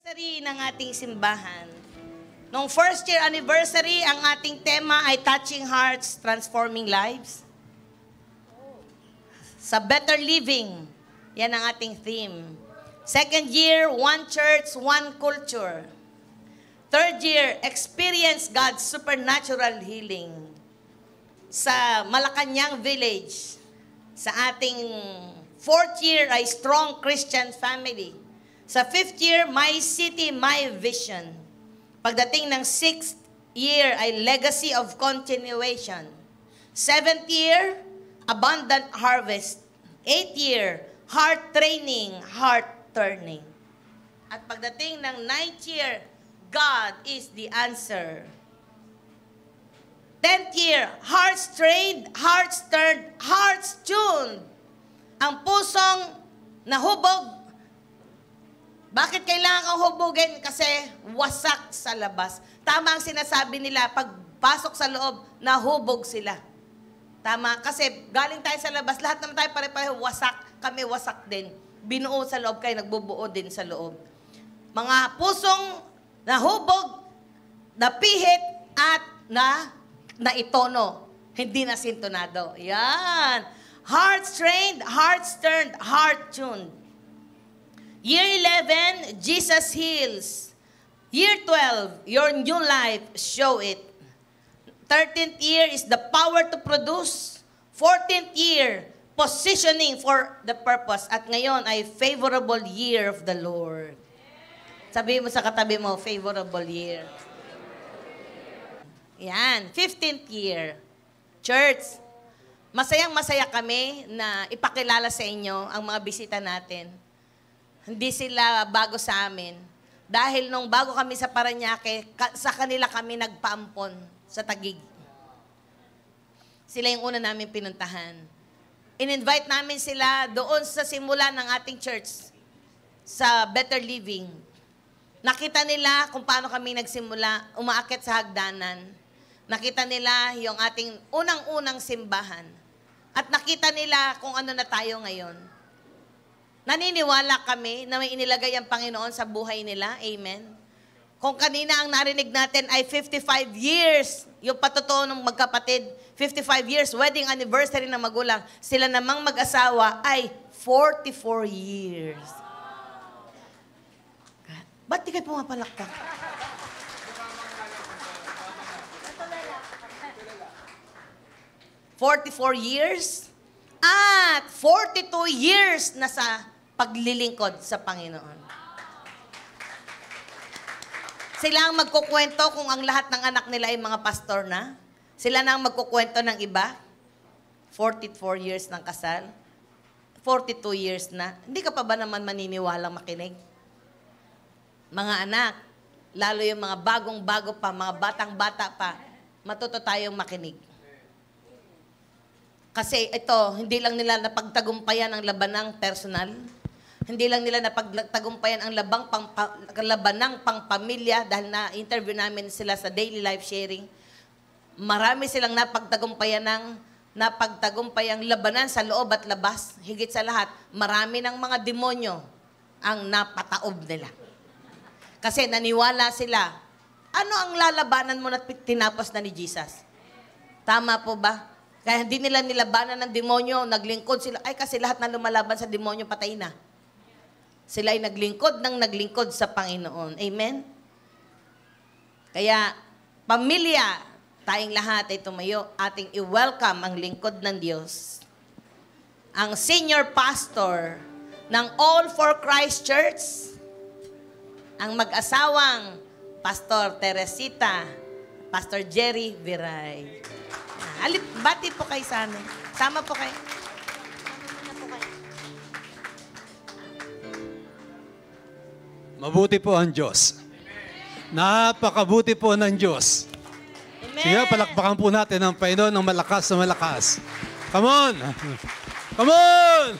Anniversary ng ating simbahan. Nung first year anniversary, ang ating tema ay Touching Hearts, Transforming Lives. Sa Better Living, yan ang ating theme. Second year, One Church, One Culture. Third year, Experience God's Supernatural Healing. Sa Malacanang Village, sa ating fourth year ay Strong Christian Family. Sa fifth year, My City, My Vision. Pagdating ng sixth year ay Legacy of Continuation. Seventh year, Abundant Harvest. Eighth year, Heart Training, Heart Turning. At pagdating ng ninth year, God is the answer. 10th year, hearts trained, hearts turned, hearts tuned. Ang pusong nahubog. Bakit kailangan kang hubugin? Kasi wasak sa labas. Tama ang sinasabi nila, pagpasok sa loob, nahubog sila. Tama, kasi galing tayo sa labas, lahat naman tayo pare-pareho, wasak. Kami wasak din. Binuo sa loob kayo, nagbubuo din sa loob. Mga pusong nahubog, napihit, at naitono. Hindi nasintonado. Yan. Hearts trained, hearts turned, heart tuned. Year 11, Jesus heals. Year 12, your new life, show it. 13th year is the power to produce. 14th year, positioning for the purpose. At ngayon ay favorable year of the Lord. Sabi mo sa katabi mo, favorable year. Yan, 15th year. Church, masayang-masaya kami na ipakilala sa inyo ang mga bisita natin. Hindi sila bago sa amin. Dahil nung bago kami sa Parañaque, sa kanila kami nagpaampon sa Taguig. Sila yung una namin pinuntahan. In-invite namin sila doon sa simula ng ating church, sa Better Living. Nakita nila kung paano kami nagsimula, umaakit sa hagdanan. Nakita nila yung ating unang-unang simbahan. At nakita nila kung ano na tayo ngayon. Naniniwala kami na may inilagay ang Panginoon sa buhay nila. Amen. Kung kanina ang narinig natin ay 55 years, yung patotoo ng magkapatid, 55 years, wedding anniversary ng magulang, sila namang mag-asawa ay 44 years. Ba't di kayo pumapalakpak? "44 years at 42 years na sa paglilingkod sa Panginoon." Sila ang magkukwento kung ang lahat ng anak nila ay mga pastor na. Sila na ang magkukwento ng iba. 44 years ng kasal. 42 years na. Hindi ka pa ba naman maniniwalang makinig? Mga anak, lalo yung mga bagong-bago pa, mga batang-bata pa, matuto tayong makinig. Kasi ito, hindi lang nila napagtagumpayan ang labanang personal. Hindi lang nila napagtagumpayan ang labanang pangpamilya dahil na-interview namin sila sa daily life sharing. Marami silang napagtagumpayang labanan sa loob at labas. Higit sa lahat, marami ng mga demonyo ang napataob nila. Kasi naniwala sila, ano ang lalabanan mo na tinapos na ni Jesus? Tama po ba? Kaya hindi nila nilabanan ng demonyo, naglingkod sila. Ay, kasi lahat na lumalaban sa demonyo, patay na. Sila ay naglingkod sa Panginoon. Amen? Kaya, pamilya, tayong lahat ay tumayo, ating i-welcome ang lingkod ng Diyos. Ang senior pastor ng All for Christ Church, ang mag-asawang Pastor Teresita, Pastor Jerry Viray. Bati po kayo sa amin. Sama po kayo. Mabuti po ang Diyos. Napakabuti po ng Diyos. Amen. Sige, palakpakan po natin ang Panginoon ng malakas na malakas. Come on! Come on!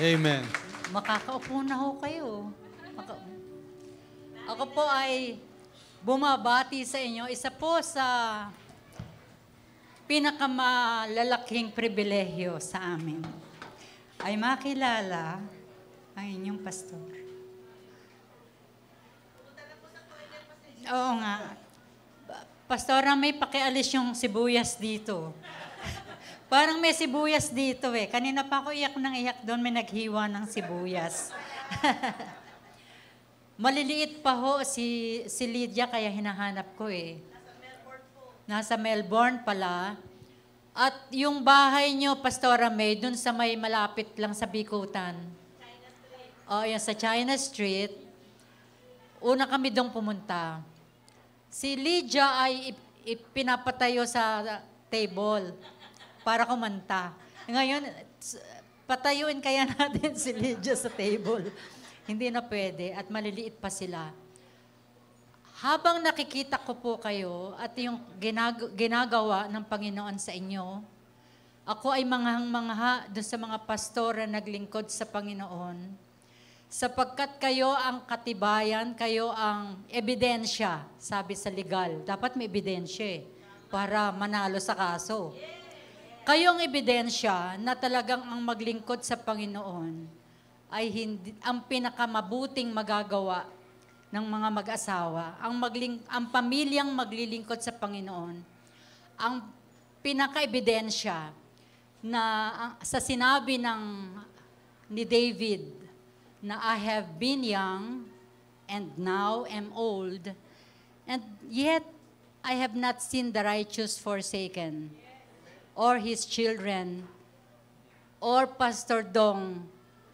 Amen. Makakaupo na ho kayo. Ako po ay bumabati sa inyo. Isa po sa pinakamalalaking pribilehyo sa amin ay makilala ang inyong pastor. Oo nga. Pastora, may pakialis yung sibuyas dito. Parang may sibuyas dito eh. Kanina pa ako iyak ng iyak doon, may naghiwa ng sibuyas. Maliliit pa ho si Lydia, kaya hinahanap ko eh. Nasa Melbourne pala. At yung bahay nyo, Pastora May, dun sa may malapit lang sa Bikutan. Yan sa China Street. Una kami doon pumunta. Si Lydia ay pinapatayo sa table para kumanta. Ngayon, patayuin kaya natin si Lydia sa table. Hindi na pwede at maliliit pa sila. Habang nakikita ko po kayo at yung ginagawa ng Panginoon sa inyo, ako ay manghang-mangha doon sa mga pastora naglingkod sa Panginoon, sapagkat kayo ang katibayan, kayo ang ebidensya, sabi sa legal. Dapat may ebidensya para manalo sa kaso. Kayong ebidensya na talagang ang maglingkod sa Panginoon ay hindi, ang pinakamabuting magagawa ng mga mag-asawa. Ang pamilyang maglilingkod sa Panginoon, ang pinaka-ebidensya na sa sinabi ni David, na I have been young and now am old, and yet I have not seen the righteous forsaken, or his children, or Pastor Dong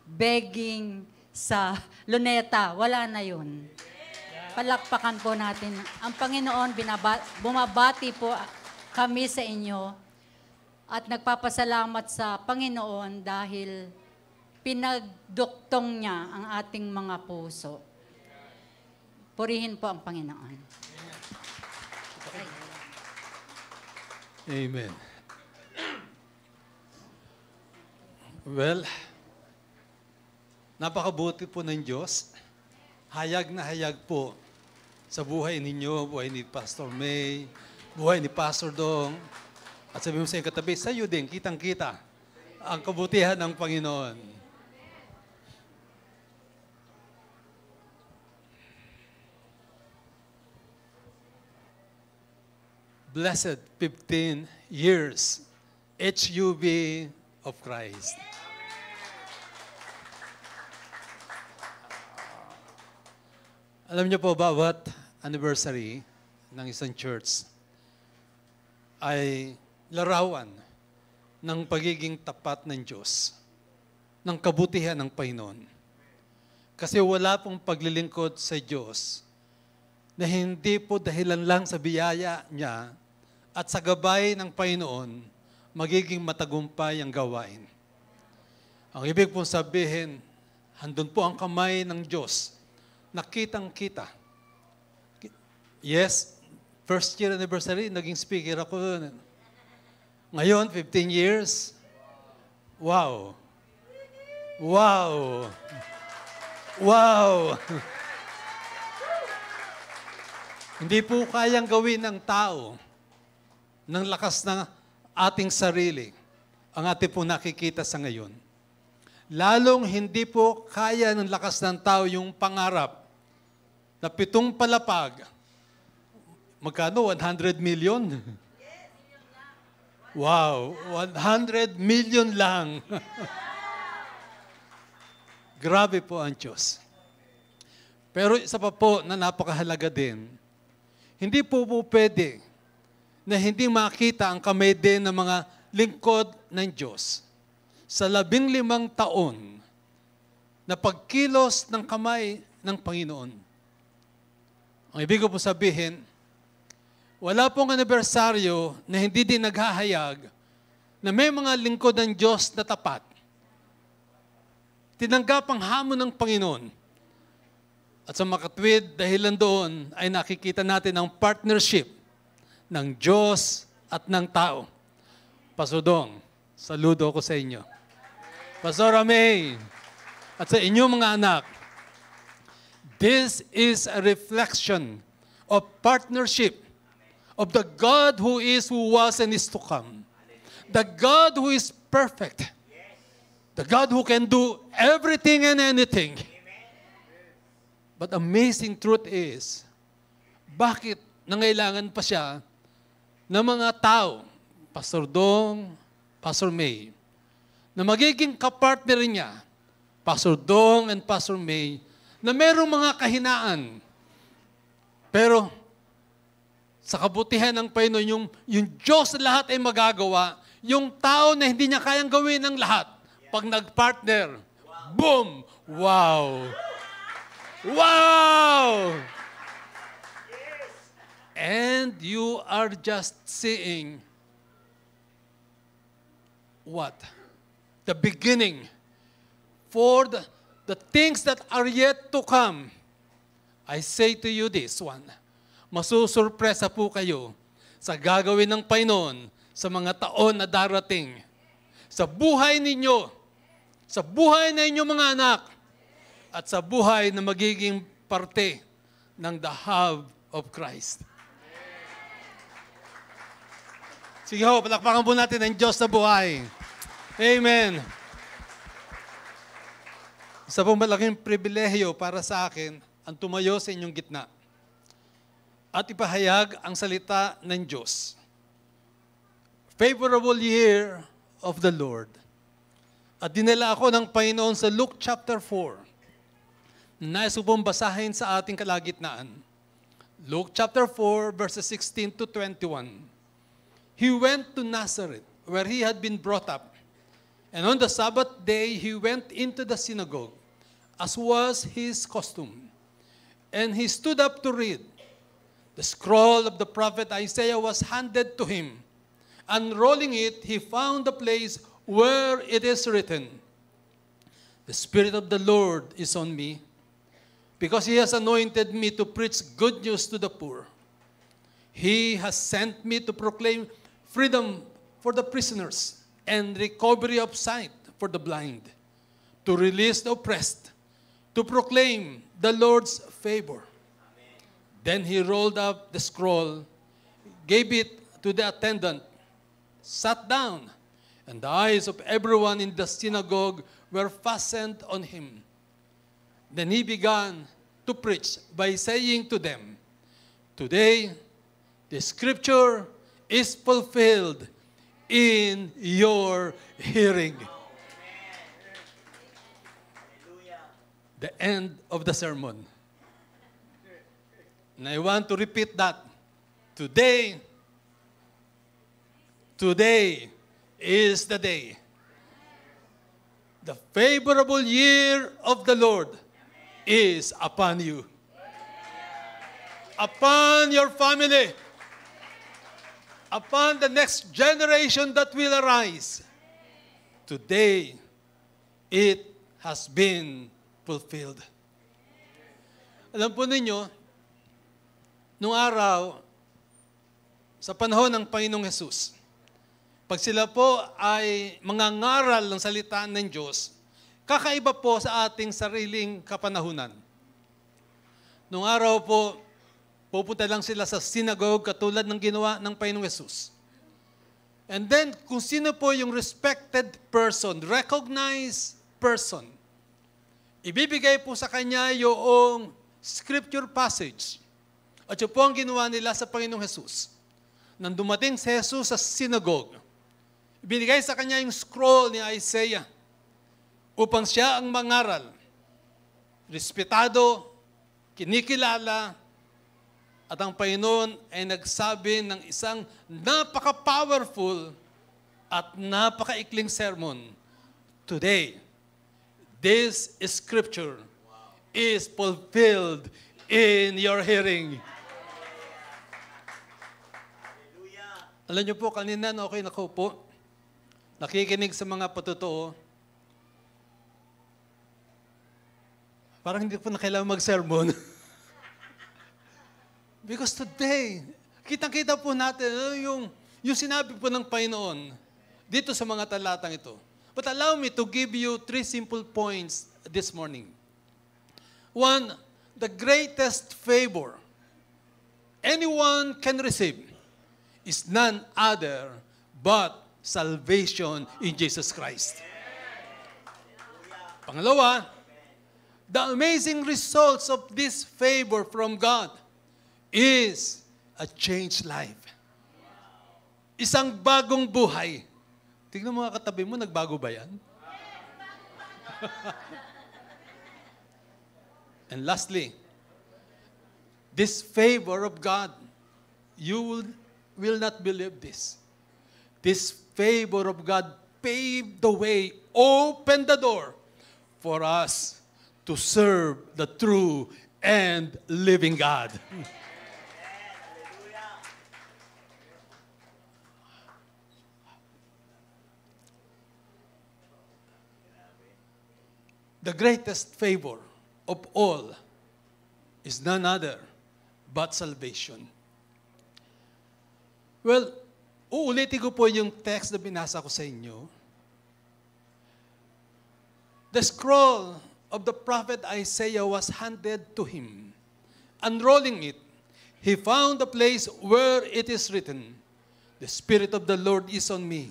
begging sa luneta. Wala na yun. Palakpakan po natin. Ang Panginoon, bumabati po kami sa inyo at nagpapasalamat sa Panginoon dahil pinagduktong niya ang ating mga puso. Purihin po ang Panginoon. Amen. Well, napakabuti po ng Diyos. Hayag na hayag po sa buhay ninyo, buhay ni Pastor May, buhay ni Pastor Dong. At sabi mo sa iyong katabi, sa iyo din, kitang-kita ang kabutihan ng Panginoon. Blessed 15 years, HUB of Christ. Alam niyo po, bawat anniversary ng isang church ay larawan ng pagiging tapat ng Diyos, ng kabutihan ng Panginoon. Kasi wala pong paglilingkod sa Diyos na hindi po dahilan lang sa biyaya niya at sa gabay ng Panginoon, magiging matagumpay ang gawain. Ang ibig pong sabihin, handun po ang kamay ng Diyos, nakitang-kita. Yes, first year anniversary, naging speaker ako. Ngayon, 15 years. Wow. Wow. Wow. Hindi po kayang gawin ng tao ng lakas ng ating sarili ang ating po nakikita sa ngayon. Lalong hindi po kaya ng lakas ng tao yung pangarap na 7 palapag. Magkano? 100 million? Wow, 100 million lang. Grabe po ang Diyos. Pero isa pa po na napakahalaga din, hindi po pwede na hindi makita ang kamay din ng mga lingkod ng Diyos sa 15 taon na pagkilos ng kamay ng Panginoon. Ang ibig ko po sabihin, wala pong anibersaryo na hindi din naghahayag na may mga lingkod ng Diyos na tapat. Tinanggap ang hamon ng Panginoon. At sa makatwid, dahilan doon ay nakikita natin ang partnership ng Diyos at ng tao. Pastor Dong, saludo ko sa inyo. Pastor May, at sa inyong mga anak, this is a reflection of partnership of the God who is, who was, and is to come. The God who is perfect. The God who can do everything and anything. But amazing truth is, bakit nangailangan pa siya ng mga tao, Pastor Dong, Pastor May, na magiging kapartner niya, Pastor Dong and Pastor May, na merong mga kahinaan. Pero sa kabutihan ng Panginoon, yung Diyos na lahat ay magagawa, yung tao na hindi niya kayang gawin ng lahat, pag nag-partner, boom! Wow! Wow! And you are just seeing what? The beginning for the things that are yet to come. I say to you this one, masusurpresa po kayo sa gagawin ng Panginoon sa mga taon na darating. Sa buhay ninyo, sa buhay na inyong mga anak, at sa buhay na magiging parte ng the hub of Christ. Sige ho, palakpakan po natin ang Diyos na buhay. Amen. Isa pong malaking pribilehyo para sa akin ang tumayo sa inyong gitna at ipahayag ang salita ng Diyos. Favorable year of the Lord. At dinala ako ng Panginoon sa Luke chapter 4. Nais ko pong basahin sa ating kalagitnaan. Luke chapter 4 verses 16 to 21. He went to Nazareth, where he had been brought up. And on the Sabbath day, he went into the synagogue, as was his custom. And he stood up to read. The scroll of the prophet Isaiah was handed to him. Unrolling it, he found the place where it is written, "The Spirit of the Lord is on me, because he has anointed me to preach good news to the poor. He has sent me to proclaim freedom for the prisoners and recovery of sight for the blind, to release the oppressed, to proclaim the Lord's favor." Amen. Then he rolled up the scroll, gave it to the attendant, sat down, and the eyes of everyone in the synagogue were fastened on him. Then he began to preach by saying to them, "Today the scripture is fulfilled in your hearing." The end of the sermon. And I want to repeat that. Today is the day. The favorable year of the Lord is upon you. Upon your family. Upon the next generation that will arise. Today, it has been fulfilled. Alam po ninyo, nung araw, sa panahon ng Panginoong Jesus, pag sila po ay mangangaral ng salita ng Diyos, kakaiba po sa ating sariling kapanahunan. Nung araw po, pupunta lang sila sa synagogue katulad ng ginawa ng Panginoong Jesus. And then, kung sino po yung respected person, recognized person, ibibigay po sa kanya yung scripture passage. At yun po ang ginawa nila sa Panginoong Jesus. Nang dumating si Jesus sa synagogue, ibinigay sa kanya yung scroll ni Isaiah upang siya ang mangaral. Respetado, kinikilala, at ang Panginoon ay nagsabi ng isang napaka-powerful at napaka-ikling sermon. Today, this scripture is fulfilled in your hearing. Alam niyo po, kanina na okay nakaupo, nakikinig sa mga patotoo, parang hindi po na kailangan mag-sermon. Because today, kitang-kita po natin yung sinabi po ng Panginoon dito sa mga talatang ito. But allow me to give you 3 simple points this morning. One, the greatest favor anyone can receive is none other but salvation in Jesus Christ. Pangalawa, the amazing results of this favor from God is a changed life. Isang bagong buhay. Tingnan mo mga katabi mo, nagbago ba yan? And lastly, this favor of God, you will not believe this. This favor of God paved the way, opened the door for us to serve the true and living God. The greatest favor of all is none other but salvation. Well, uulitin ko po yung text na binasa ko sa inyo. The scroll of the prophet Isaiah was handed to him. Unrolling it, he found the place where it is written, "The Spirit of the Lord is on me,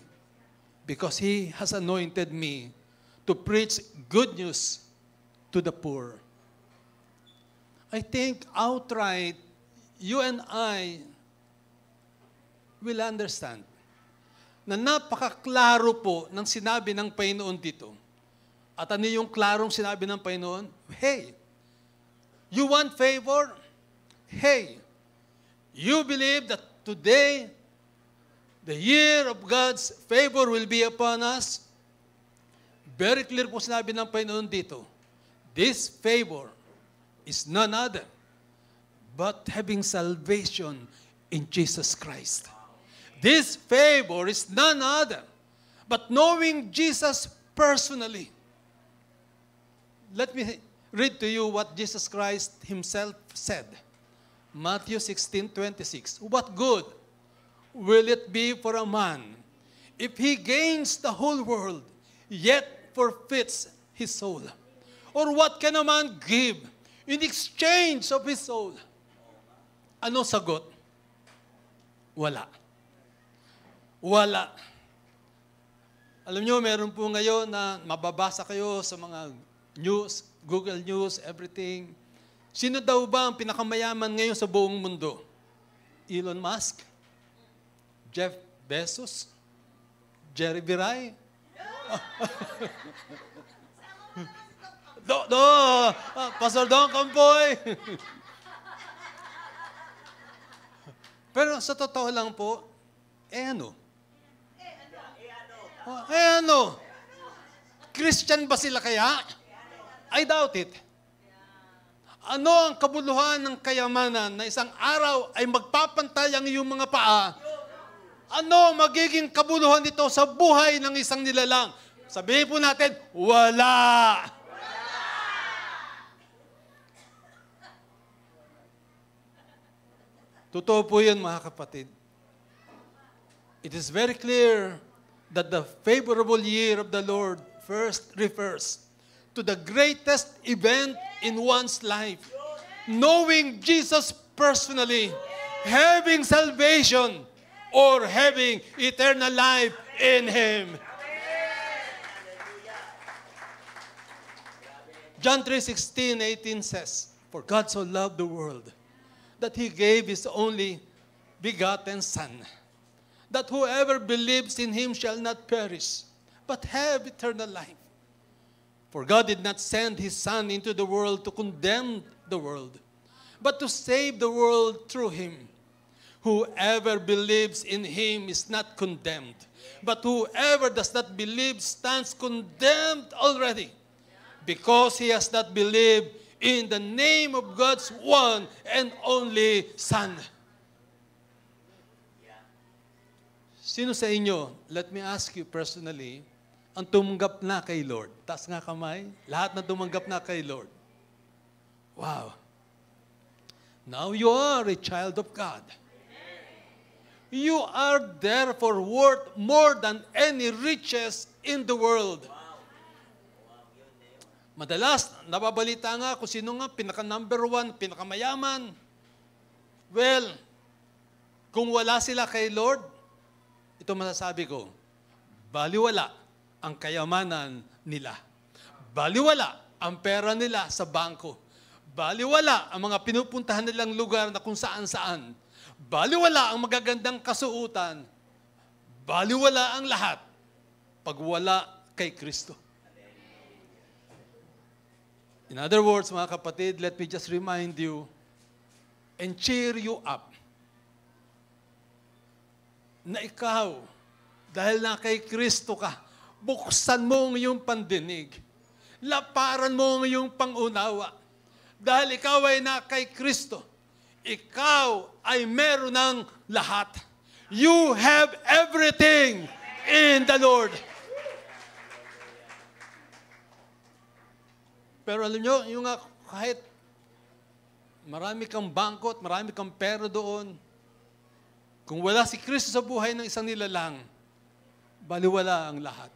because He has anointed me to preach good news to the poor." I think outright, you and I will understand na napakaklaro po ng sinabi ng Panginoon dito. At ano yung klarong sinabi ng Panginoon? Hey, you want favor? Hey, you believe that today, the year of God's favor will be upon us? Very clear po sinabi ng Panginoon dito. This favor is none other but having salvation in Jesus Christ. This favor is none other but knowing Jesus personally. Let me read to you what Jesus Christ Himself said. Matthew 16:26. What good will it be for a man if he gains the whole world, yet forfeits his soul? Or what can a man give in exchange of his soul? Ano sagot? Wala. Wala. Alam nyo, meron po ngayon na mababasa kayo sa mga news, Google News, everything. Sino daw ba ang pinakamayaman ngayon sa buong mundo? Elon Musk? Jeff Bezos? Jerry Viray? Pastor Don Campoy. Pero sa totoo lang po, ano? Christian ba sila kaya? I doubt it. Ano ang kabuluhan ng kayamanan na isang araw ay magpapantay ang iyong mga paa? Ano magiging kabuluhan nito sa buhay ng isang nilalang? Sabihin po natin, wala. Totoo po yun, mga kapatid. It is very clear that the favorable year of the Lord first refers to the greatest event in one's life. Knowing Jesus personally, having salvation, or having eternal life in Him. John 3:16-18 says, "For God so loved the world, that He gave His only begotten Son, that whoever believes in Him shall not perish, but have eternal life. For God did not send His Son into the world to condemn the world, but to save the world through Him. Whoever believes in Him is not condemned, but whoever does not believe stands condemned already, because he has not believed in the name of God's one and only Son." Sino sa inyo, let me ask you personally, ang tumanggap na kay Lord? Taas nga kamay. Lahat na tumanggap na kay Lord. Wow. Now you are a child of God. You are therefore worth more than any riches in the world. Madalas, nababalita nga kung sino nga pinaka-number one, pinaka-mayaman. Well, Kung wala sila kay Lord, ito masasabi ko, baliwala ang kayamanan nila. Baliwala ang pera nila sa bangko. Baliwala ang mga pinupuntahan nilang lugar na kung saan-saan. Baliwala ang magagandang kasuutan. Baliwala ang lahat pag wala kay Kristo. In other words, mga kapatid, let me just remind you and cheer you up na ikaw, dahil na kay Kristo ka, buksan mo ang iyong pandinig. Laparan mo ang iyong pangunawa. Dahil ikaw ay na kay Kristo, ikaw ay meron ng lahat. You have everything in the Lord. Pero alam nyo, yung kahit marami kang bangko at marami kang pera doon, kung wala si Kristo sa buhay ng isang nilalang, baliwala ang lahat.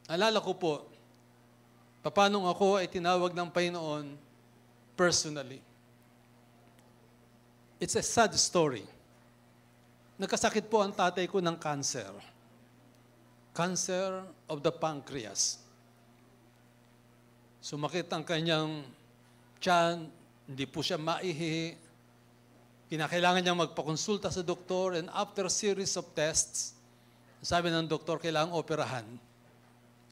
Alala ko po, paano ako ay tinawag ng Panginoon personally. It's a sad story. Nagkasakit po ang tatay ko ng cancer. Cancer of the pancreas. Sumakit ang kanyang tiyan, hindi po siya maihi. Kinakailangan niyang magpakonsulta sa doktor, and after a series of tests, sabi ng doktor, kailangang operahan.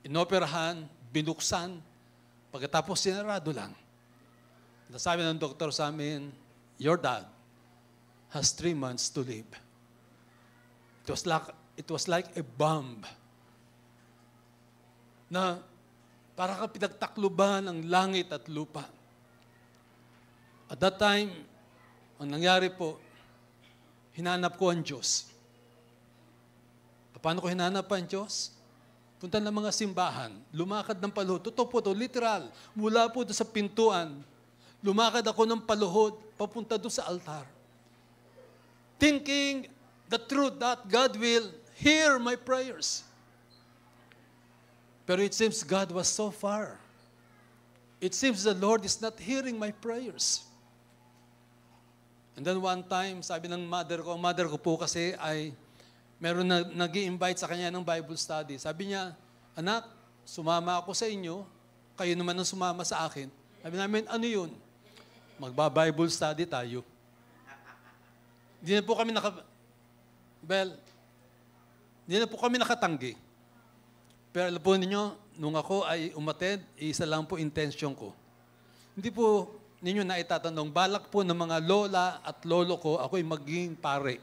Inoperahan, binuksan, pagkatapos sinarado lang. Sabi ng doktor sa amin, your dad has 3 months to live. It was like a bomb na para ka pinagtakluban ng langit at lupa. At that time, ang nangyari po, hinanap ko ang Diyos. Paano ko hinanap ang Diyos? Punta ng mga simbahan, lumakad ng paluhod. Totoo po ito, literal. Mula po doon sa pintuan, lumakad ako ng paluhod, papunta doon sa altar. Thinking the truth that God will hear my prayers. Pero it seems God was so far. It seems the Lord is not hearing my prayers. And then one time, sabi ng mother ko po kasi ay meron na nag-i-invite sa kanya ng Bible study. Sabi niya, anak, sumama ako sa inyo, kayo naman ang sumama sa akin. Sabi namin, ano yun? Magba-Bible study tayo. Hindi na po kami nakatanggi. Pero alam po ninyo, nung ako ay umattend, isa lang po intention ko. Hindi po ninyo na itatanong, balak po ng mga lola at lolo ko, ako'y maging pare.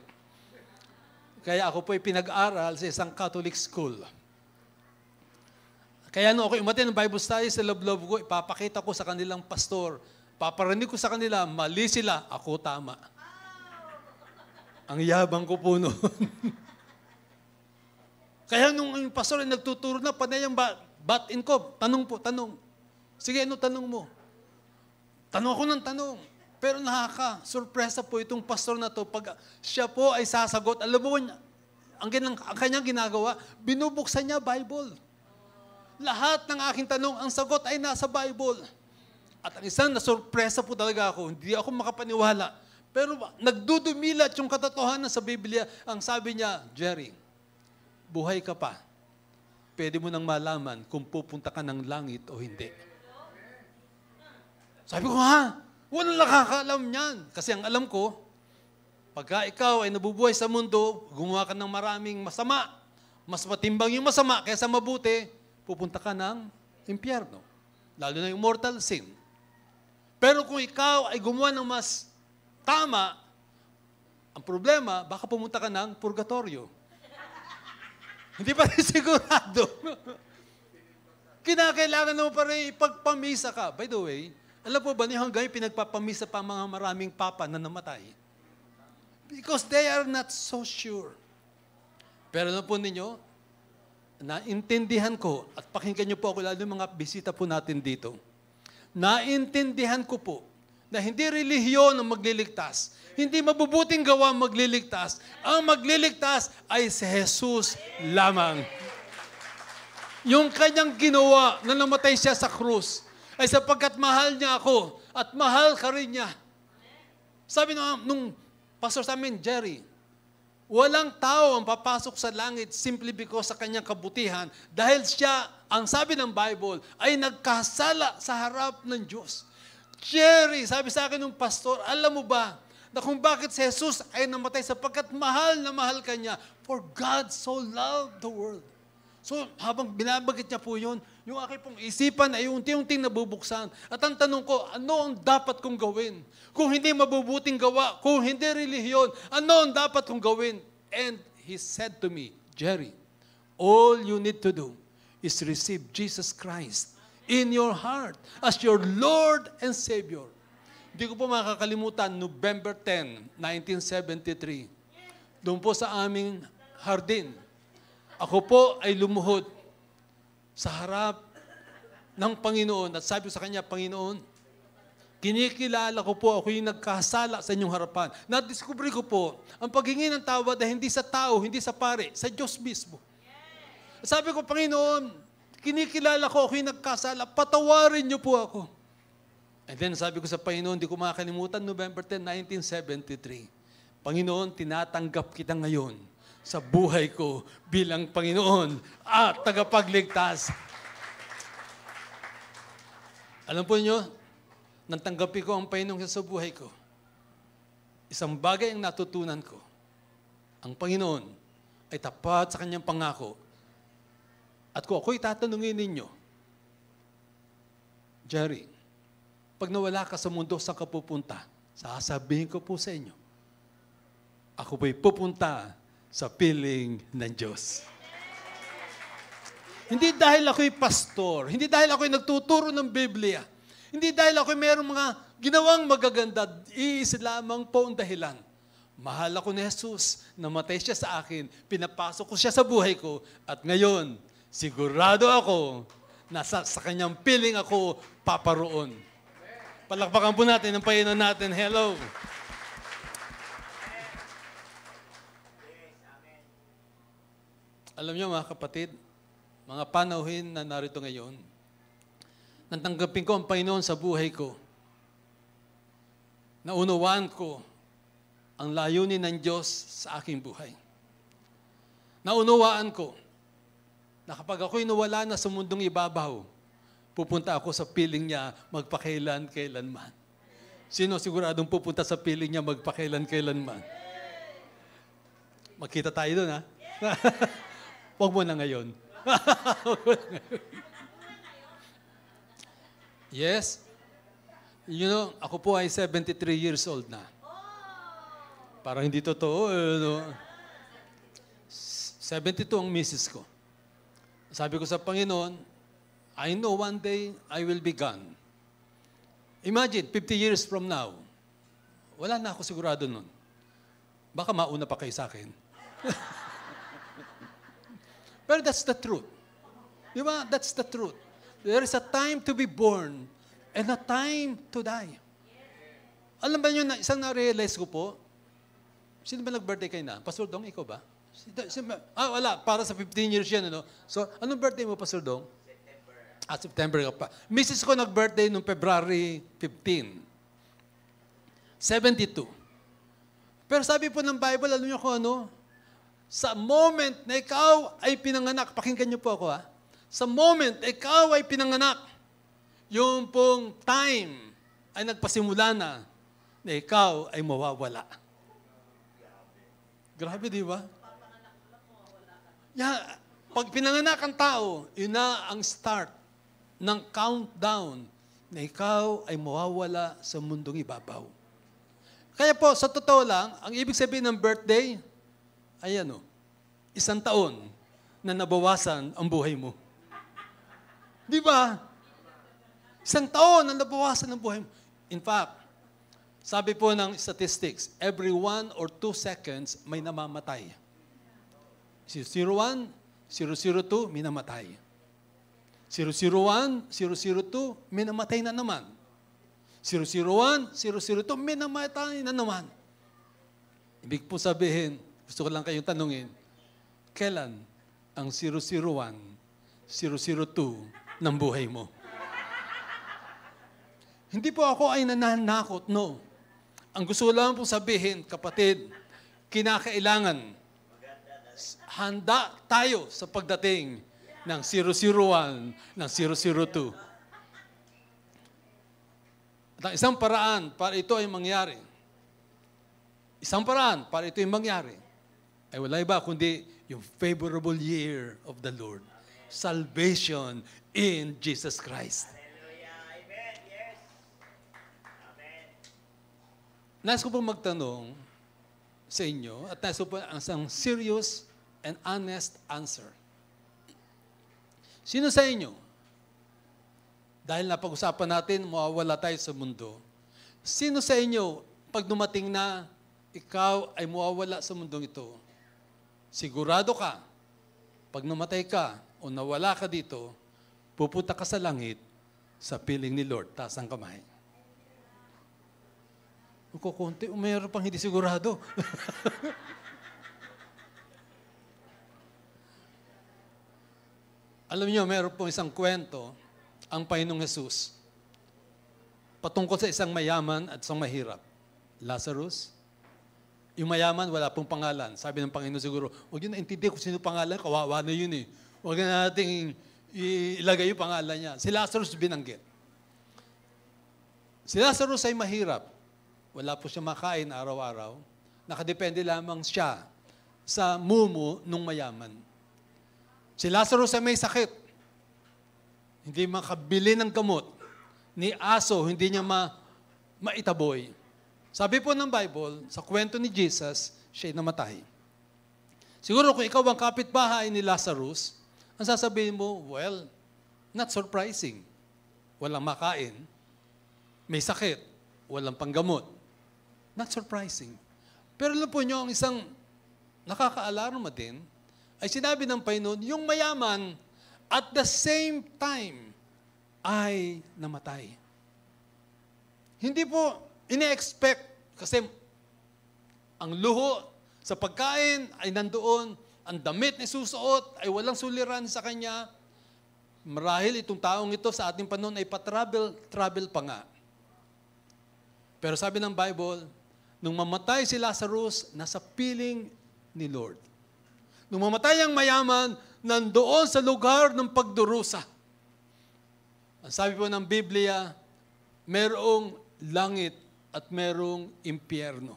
Kaya ako po'y pinag-aral sa isang Catholic school. Kaya nung ako'y umattend ng Bible study sa loob-loob ko, ipapakita ko sa kanilang pastor, paparinig ko sa kanila, mali sila, ako tama. Ang yabang ko po noon. Kaya nung yung pastor ay nagtuturo na, panay yung bat-in ko, tanong. Sige, ano tanong mo? Tanong ako ng tanong. Pero sorpresa po itong pastor na to, pag siya po ay sasagot, alam mo niya, ang kanyang ginagawa, binubuksan niya Bible. Lahat ng aking tanong, ang sagot ay nasa Bible. At ang isang nasurpresa po talaga ako, hindi ako makapaniwala. Pero nagdudumilat yung katotohanan sa Biblia. Ang sabi niya, Jerry, buhay ka pa. Pwede mo nang malaman kung pupunta ka ng langit o hindi. Sabi ko, ha? Walang nakakaalam niyan. Kasi ang alam ko, pagka ikaw ay nabubuhay sa mundo, gumawa ka ng maraming masama, mas matimbang yung masama kaysa mabuti, pupunta ka ng impyerno. Lalo na yung mortal sin. Pero kung ikaw ay gumawa ng mas tama, ang problema, baka pumunta ka ng purgatorio. Hindi pa rin sigurado. Kinakailangan mo pa rin ipagpamisa ka. By the way, alam po ba niyo hanggang pinagpapamisa pa mga maraming papa na namatay? Because they are not so sure. Pero alam po ninyo, naintindihan ko, at pakinggan niyo po ako lalo yung mga bisita po natin dito, naintindihan ko po na hindi relihiyon ang magliligtas. Hindi mabubuting gawa ang magliligtas. Ang magliligtas ay si Jesus lamang. Yung kanyang ginawa na namatay siya sa krus ay sapagkat mahal niya ako at mahal ka rin niya. Sabi nung pastor sa amin, Jerry, walang tao ang papasok sa langit simply because sa kanyang kabutihan dahil siya, ang sabi ng Bible, ay nagkasala sa harap ng Diyos. Jerry, sabi sa akin ng pastor, alam mo ba na kung bakit si Jesus ay namatay sapagkat mahal na mahal ka niya. For God so loved the world. So habang binabanggit niya po yun, yung aking pong isipan ay unti-unting nabubuksan. At ang tanong ko, ano ang dapat kong gawin? Kung hindi mabubuting gawa, kung hindi relihiyon, ano ang dapat kong gawin? And he said to me, Jerry, all you need to do is receive Jesus Christ in your heart as your Lord and Savior. Hindi ko po makakalimutan, November 10, 1973. Doon po sa aming hardin, ako po ay lumuhod sa harap ng Panginoon at sabi ko sa Kanya, Panginoon, kinikilala ko po ako yung nagkasala sa inyong harapan. Nadiscover ko po, ang paghingi ng tawad ay hindi sa tao, hindi sa pare, sa Diyos mismo. Sabi ko, Panginoon, kinikilala ko ako yung nagkasala, patawarin niyo po ako. And then sabi ko sa Panginoon, hindi ko makakalimutan, November 10, 1973. Panginoon, tinatanggap kita ngayon sa buhay ko bilang Panginoon at tagapagligtas. Alam po niyo, nang tanggapin ko ang Panginoon sa buhay ko, isang bagay ang natutunan ko. Ang Panginoon ay tapat sa kanyang pangako. At kung ako'y tatanungin ninyo, Jerry, pag nawala ka sa mundo, saan ka pupunta? Sasabihin ko po sa inyo, ako po'y pupunta sa piling ng Diyos. Hindi dahil ako'y pastor, hindi dahil ako'y nagtuturo ng Biblia, hindi dahil ako'y mayroong mga ginawang magaganda, iisa lamang po ang dahilan. Mahal ako ni Jesus, namatay siya sa akin, pinapasok ko siya sa buhay ko, at ngayon, sigurado ako na sa kanyang piling ako paparoon. Palakpakan po natin ang Panginoon natin. Hello. Alam niyo mga kapatid, mga panauhin na narito ngayon, natanggapin ko ang Panginoon sa buhay ko. Naunawaan ko ang layunin ng Diyos sa aking buhay. Naunawaan ko na kapag ako'y nawala na sa mundong ibabaw, pupunta ako sa piling niya magpakailan-kailanman. Sino siguradong pupunta sa piling niya magpakailan-kailanman? Magkita tayo doon, ha? Huwag mo na ngayon. Yes. You know, ako po ay 73 years old na. Parang hindi totoo. 72 ang misis ko. Sabi ko sa Panginoon, I know one day I will be gone. Imagine, 50 years from now, wala na ako sigurado nun. Baka mauna pa kayo sa akin. Pero that's the truth. Di ba? That's the truth. There is a time to be born and a time to die. Alam ba nyo, isang na-realize ko po, sino ba nag-birthday kayo na? Pastor Dong, ikaw ba? Wala. Para sa 15 years yan, ano? So, anong birthday mo, Pastor Dong? September ka pa. Mrs. ko nag-birthday noong February 15. 72. Pero sabi po ng Bible, alam niyo kung ano? Sa moment na ikaw ay pinanganak, pakinggan niyo po ako, ha? Sa moment na ikaw ay pinanganak, yung pong time ay nagpasimula na ikaw ay mawawala. Grabe, di ba? Yeah, pag pinanganak ang tao, yun na ang start ng countdown na ikaw ay mawawala sa mundong ibabaw. Kaya po, sa totoo lang, ang ibig sabihin ng birthday, ay ano, 1 taon na nabawasan ang buhay mo. Di ba? 1 taon na nabawasan ang buhay mo. In fact, sabi po ng statistics, every 1 or 2 seconds may namamatay. 001, 002, may namatay. 001, 002, may namatay na naman. 001, 002, may namatay na naman. Ibig po sabihin, gusto ko lang kayong tanungin, kailan ang 001, 002 ng buhay mo? Hindi po ako ay nananakot, no. Ang gusto lang pong sabihin, kapatid, kinakailangan handa tayo sa pagdating ng 001, ng 002. At ang isang paraan para ito ay mangyari, ay wala iba kundi yung favorable year of the Lord. Salvation in Jesus Christ. Nais ko pong magtanong sa inyo at nais ko po ang isang serious and honest answer. Sino sa inyo, dahil napag-usapan natin, mawawala tayo sa mundo, sino sa inyo, pag dumating na ikaw ay mawawala sa mundong ito, sigurado ka, pag namatay ka o nawala ka dito, pupunta ka sa langit sa piling ni Lord. Taas ang kamay. Kukunti, mayroon pang hindi sigurado. Alam niyo, mayroon pong isang kwento ang Panginoong Jesus patungkol sa isang mayaman at isang mahirap. Lazarus. Yung mayaman, wala pong pangalan. Sabi ng Panginoon siguro, huwag yun naintindi kung sino pangalan, kawawa na yun eh. Huwag na natin ilagay yung pangalan niya. Si Lazarus binanggit. Si Lazarus ay mahirap. Wala po siya makain araw-araw. Nakadepende lamang siya sa mumu nung mayaman. Si Lazarus ay may sakit. Hindi makabili ng gamot. Ni aso, hindi niya maitaboy. Sabi po ng Bible, sa kwento ni Jesus, siya'y namatay. Siguro kung ikaw ang kapitbahay ni Lazarus, ang sasabihin mo, well, not surprising. Walang makain. May sakit. Walang panggamot. Not surprising. Pero alam po nyo, ang isang nakaka-alarma din, ay sinabi ng Panginoon, yung mayaman, at the same time, ay namatay. Hindi po ine-expect, kasi ang luho sa pagkain ay nandoon, ang damit na susuot ay walang suliran sa kanya. Marahil itong taong ito sa ating panahon ay travel pa nga. Pero sabi ng Bible, nung mamatay si Lazarus, nasa piling ni Lord. Nung mamatay ang mayaman, nandoon sa lugar ng pagdurusa. Ang sabi po ng Biblia, merong langit at merong impyerno.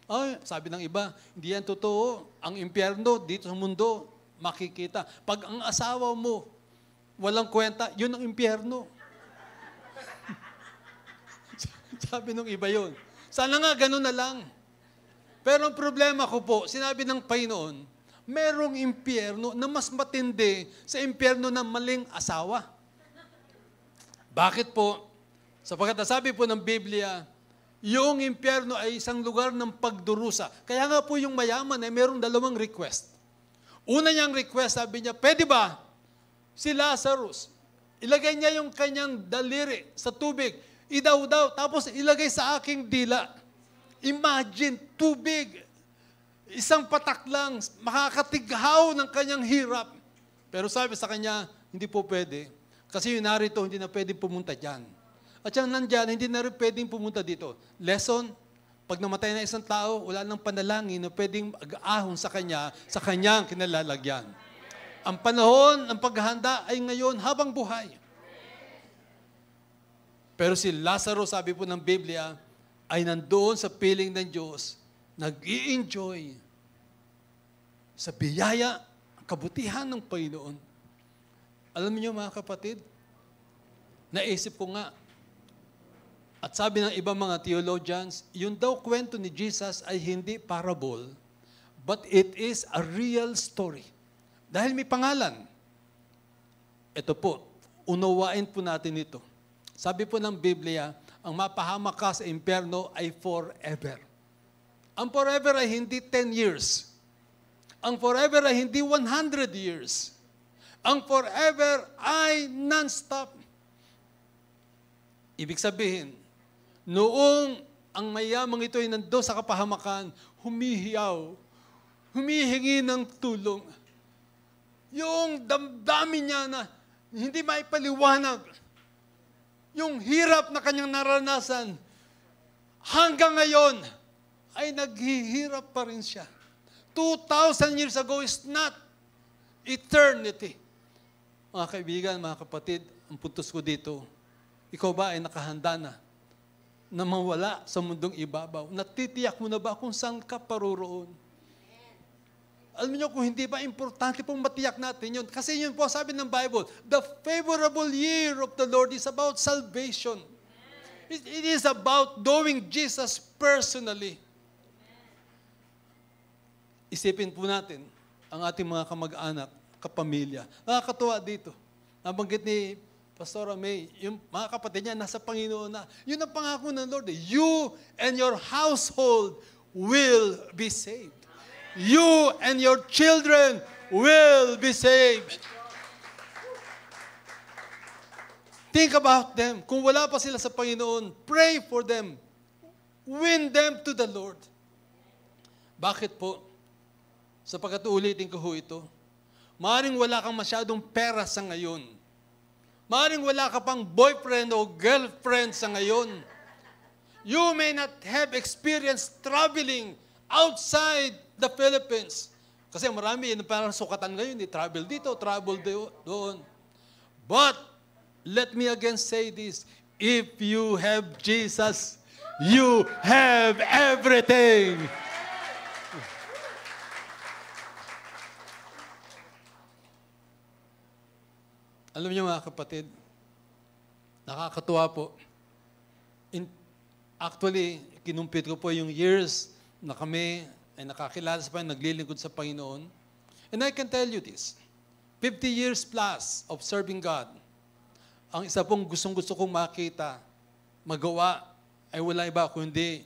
Ay, sabi ng iba, hindi yan totoo. Ang impyerno dito sa mundo, makikita. Pag ang asawa mo, walang kwenta, yun ang impyerno. Sabi ng iba yun. Sana nga ganun na lang. Pero ang problema ko po, sinabi ng Panginoon, merong impyerno na mas matindi sa impyerno ng maling asawa. Bakit po? Sapagkat sabi po ng Biblia, yung impyerno ay isang lugar ng pagdurusa. Kaya nga po yung mayaman ay merong dalawang request. Una niyang request, sabi niya, pwede ba si Lazarus, ilagay niya yung kanyang daliri sa tubig, idaw-daw, tapos ilagay sa aking dila. Imagine, tubig, isang patak lang, makakatighaw ng kanyang hirap. Pero sabi sa kanya, hindi po pwede. Kasi yung narito, hindi na pwedeng pumunta dyan. At yung nandyan, hindi na rin pwedeng pumunta dito. Lesson, pag namatay na isang tao, wala nang panalangin na pwedengag-ahon sa kanya, sa kanyang kinalalagyan. Ang panahon ng paghahanda ay ngayon habang buhay. Pero si Lazarus, sabi po ng Biblia, ay nandoon sa piling ng Diyos, nag-i-enjoy sa biyaya, kabutihan ng Panginoon. Alam niyo mga kapatid, naisip ko nga, at sabi ng ibang mga theologians, yung daw kwento ni Jesus ay hindi parable, but it is a real story. Dahil may pangalan. Ito po, unawain po natin ito. Sabi po ng Biblia, ang mapahamak ka sa impyerno ay forever. Ang forever ay hindi 10 years. Ang forever ay hindi 100 years. Ang forever ay non-stop. Ibig sabihin, noong ang mayamang ito ay nandoon sa kapahamakan, humihiyaw, humihingi ng tulong. Yung damdamin niya na hindi maipaliwanag, yung hirap na kanyang naranasan, hanggang ngayon, ay naghihirap pa rin siya. 2,000 years ago is not eternity. Mga kaibigan, mga kapatid, ang puntos ko dito, ikaw ba ay nakahanda na mawala sa mundong ibabaw? Natitiyak mo na ba kung saan ka paroroon? Alam niyo kung hindi ba importante pong matiyak natin yun? Kasi yun po sabi ng Bible, the favorable year of the Lord is about salvation. It is about knowing Jesus personally. Isipin po natin ang ating mga kamag-anak, kapamilya. Nakakatuwa dito. Nabanggit ni Pastora May, yung mga kapatid niya nasa Panginoon na. Yun ang pangako ng Lord. You and your household will be saved. You and your children will be saved. Think about them. Kung wala pa sila sa Panginoon, pray for them. Win them to the Lord. Bakit po? Sapagkat ulitin ko ho ito. Maaaring wala kang masyadong pera sa ngayon. Maaaring wala ka pang boyfriend o girlfriend sa ngayon. You may not have experience traveling outside the Philippines. Kasi marami yun parang sukatan ngayon, travel dito, travel doon. But, let me again say this, if you have Jesus, you have everything. Alam niyo mga kapatid, nakakatuwa po. Actually, kinumpit ko po yung years na kami ay nakakilala sa Panginoon, naglilingkod sa Panginoon. And I can tell you this, 50 years plus of serving God, ang isa pong gustong-gusto kong makita, magawa, ay wala iba kundi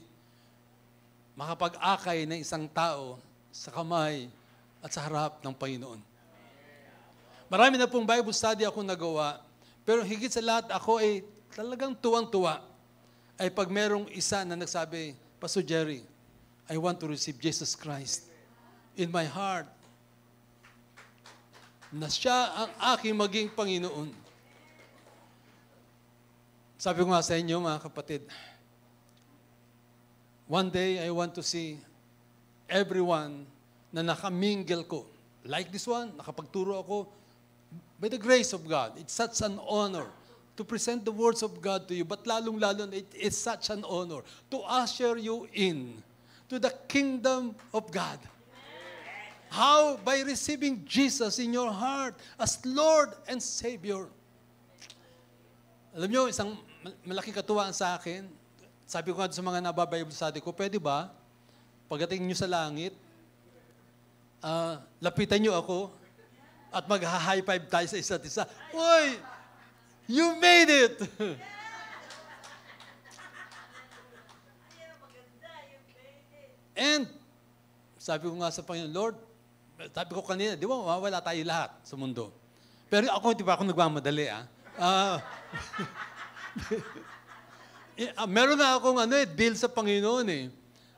makapag-akay ng isang tao sa kamay at sa harap ng Panginoon. Marami na pong Bible study akong nagawa, pero higit sa lahat ako ay talagang tuwang-tuwa ay pag merong isa na nagsabi, Pastor Jerry, I want to receive Jesus Christ in my heart na siya ang aking maging Panginoon. Sabi ko nga sa inyo mga kapatid, one day I want to see everyone na nakamingle ko. Like this one, nakapagturo ako, by the grace of God, it's such an honor to present the words of God to you. But lalong-lalo, it's such an honor to usher you in to the kingdom of God. How? By receiving Jesus in your heart as Lord and Savior. Alam nyo, isang malaking katuwaan sa akin, sabi ko nga sa mga nababible study ko, pwede ba, pagdating nyo sa langit, lapitan nyo ako, at mag-high five tayo sa isa't isa. Uy! You made it! And, sabi ko nga sa Panginoon, Lord, sabi ko kanina, di ba, mawawala tayo lahat sa mundo. Pero ako, di ba ako nagmamadali, meron na akong deal sa Panginoon eh.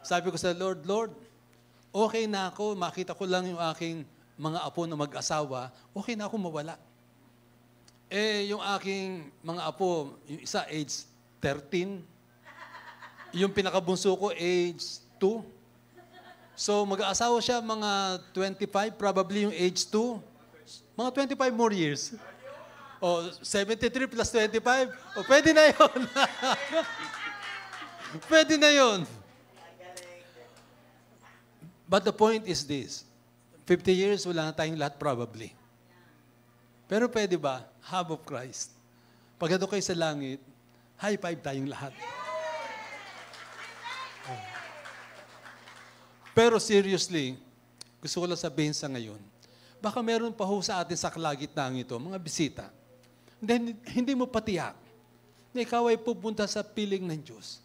Sabi ko sa Lord, Lord, okay na ako, makita ko lang yung aking mga apo na mag-asawa, okay na ako mawala. Yung aking mga apo, yung isa age 13, yung pinakabunso ko age 2. So mag-aasawa siya mga 25, probably yung age 2. Mga 25 more years. 73 plus 25. Pwede na yun. Pwede na yun. But the point is this, 50 years, wala na tayong lahat probably. Pero pwede ba, half of Christ? Pag kayo sa langit, high five tayong lahat. Pero seriously, gusto ko lang sabihin sa ngayon, baka meron pa ho sa atin sa kalagitnaan ito, mga bisita. Hindi mo patiyak na ikaw ay pupunta sa piling ng Diyos.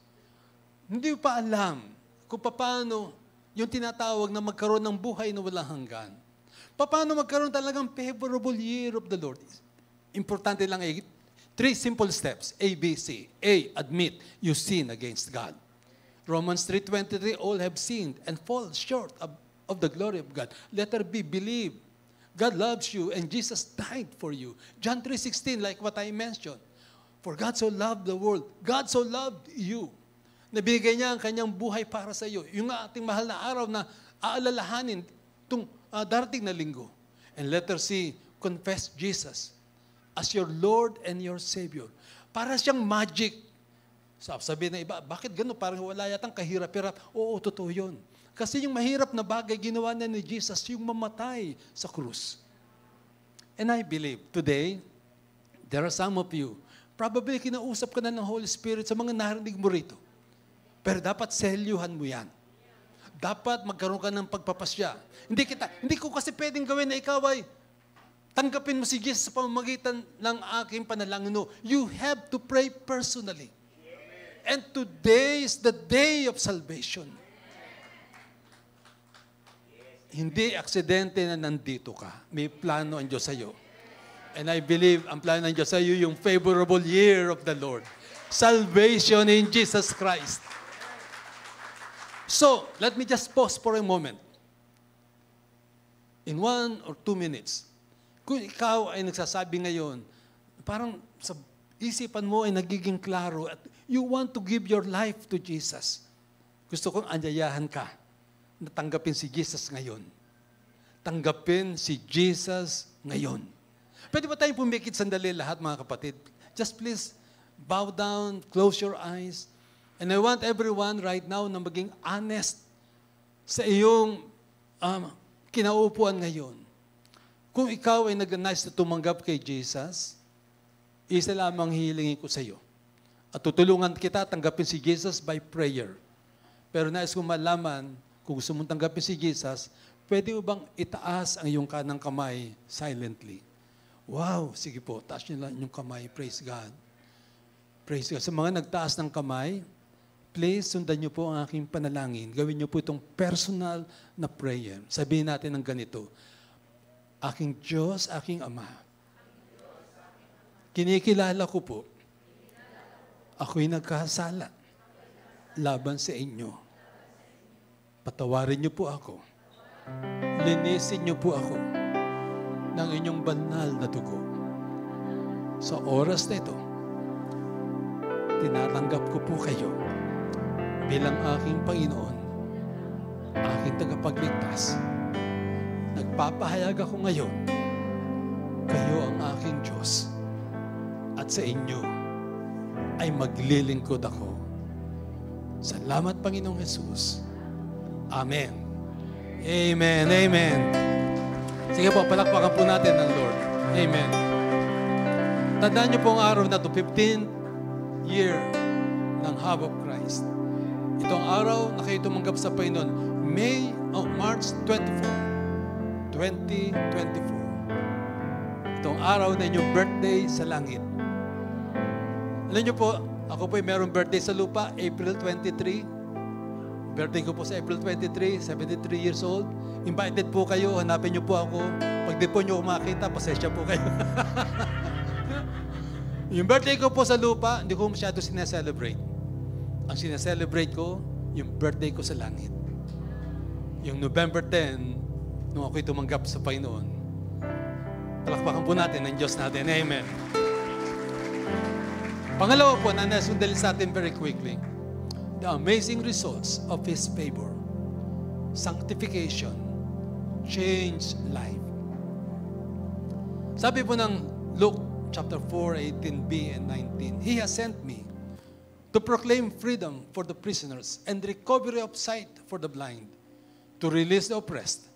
Hindi mo pa alam kung paano yung tinatawag na magkaroon ng buhay na walang hanggan. Paano magkaroon talagang favorable year of the Lord? Importante lang 3 simple steps. A, B, C. A, admit you sin against God. Romans 3:23, all have sinned and fall short of the glory of God. Letter B, believe God loves you and Jesus died for you. John 3:16, like what I mentioned. For God so loved the world. God so loved you. Nabigay niya ang kanyang buhay para sa iyo. Yung ating mahal na araw na aalalahanin itong darating na linggo. And letter C, confess Jesus as your Lord and your Savior. Para siyang magic. Sabi ng iba, bakit gano'n? Parang wala yatang kahirap-hirap. Oo, totoo yun. Kasi yung mahirap na bagay, ginawa na ni Jesus, yung mamatay sa krus. And I believe, today, there are some of you, probably kinausap ka na ng Holy Spirit sa mga narinig mo rito. Pero dapat selyuhan mo yan. Dapat magkaroon ka ng pagpapasya. Hindi ko kasi pwedeng gawin na ikaw ay tanggapin mo si Jesus sa pamamagitan ng aking panalangin. No, you have to pray personally. And today is the day of salvation. Hindi aksidente na nandito ka. May plano ang Diyos sa iyo. And I believe ang plano ng Diyos sa iyo yung favorable year of the Lord. Salvation in Jesus Christ. So, let me just pause for a moment. In 1 or 2 minutes, kung ikaw ay nagsasabi ngayon, parang sa isipan mo ay nagiging klaro at you want to give your life to Jesus. Gusto kong anyayahan ka na tanggapin si Jesus ngayon. Tanggapin si Jesus ngayon. Pwede ba tayong pumikit sandali lahat, mga kapatid? Just please bow down, close your eyes. And I want everyone right now na maging honest sa iyong kinaupuan ngayon. Kung ikaw ay nag-nice na tumanggap kay Jesus, isa lamang hihilingin ko sa iyo. At tutulungan kita tanggapin si Jesus by prayer. Pero nais kong malaman, kung gusto mong tanggapin si Jesus, pwede mo bang itaas ang iyong kanang kamay silently? Wow, sige po, taas niyo lang yung kamay. Praise God. Praise God. Sa mga nagtaas ng kamay, please sundan niyo po ang aking panalangin. Gawin niyo po itong personal na prayer. Sabihin natin ng ganito, aking Diyos, aking Ama, kinikilala ko po, ako'y nagkasala laban sa inyo. Patawarin niyo po ako. Linisin niyo po ako ng inyong banal na dugo. Sa oras na ito, tinatanggap ko po kayo bilang aking Panginoon, aking tagapagligtas. Nagpapahayag ako ngayon, kayo ang aking Diyos. At sa inyo ay maglilingkod ako. Salamat, Panginoong Jesus. Amen. Amen. Amen. Sige po, palakpakan po natin ng Lord. Amen. Tandaan niyo po ang araw na ito, 15th year ng Hub of Christ. Itong araw na kayo tumanggap sa Panginoon, March 24, 2024. Itong araw na inyong birthday sa langit. Alam niyo po, ako po ay merong birthday sa lupa, April 23. Birthday ko po sa April 23, 73 years old. Invited po kayo, hanapin niyo po ako. Pag di po niyo makita, pasensya po kayo. Yung birthday ko po sa lupa, hindi ko masyado sineselebrate. Ang sineselebrate ko, yung birthday ko sa langit. Yung November 10, nung ako'y tumanggap sa Panginoon. Palakpakan po natin ang Diyos natin. Amen. Pangalawa po, na nasundali sa atin very quickly, the amazing results of His favor. Sanctification, change life. Sabi po ng Luke chapter 4, 18b and 19, He has sent me to proclaim freedom for the prisoners and recovery of sight for the blind, to release the oppressed,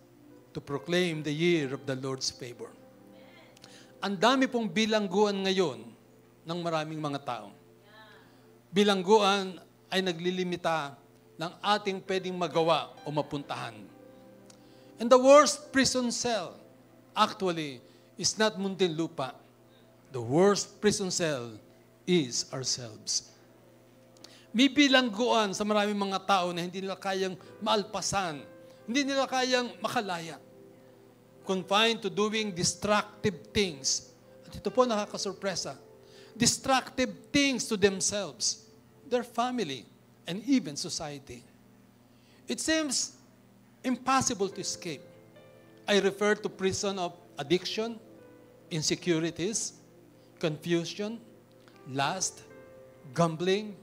to proclaim the year of the Lord's favor. Ang dami pong bilangguan ngayon ng maraming mga tao. Bilangguan ay naglilimita ng ating pwedeng magawa o mapuntahan. And the worst prison cell actually is not Muntinlupa. The worst prison cell is ourselves. May bilangguan sa maraming mga tao na hindi nila kayang maalpasan, hindi nila kayang makalaya. Confined to doing destructive things. At ito po nakakasurpresa. Destructive things to themselves, their family, and even society. It seems impossible to escape. I refer to prison of addiction, insecurities, confusion, lust, gambling,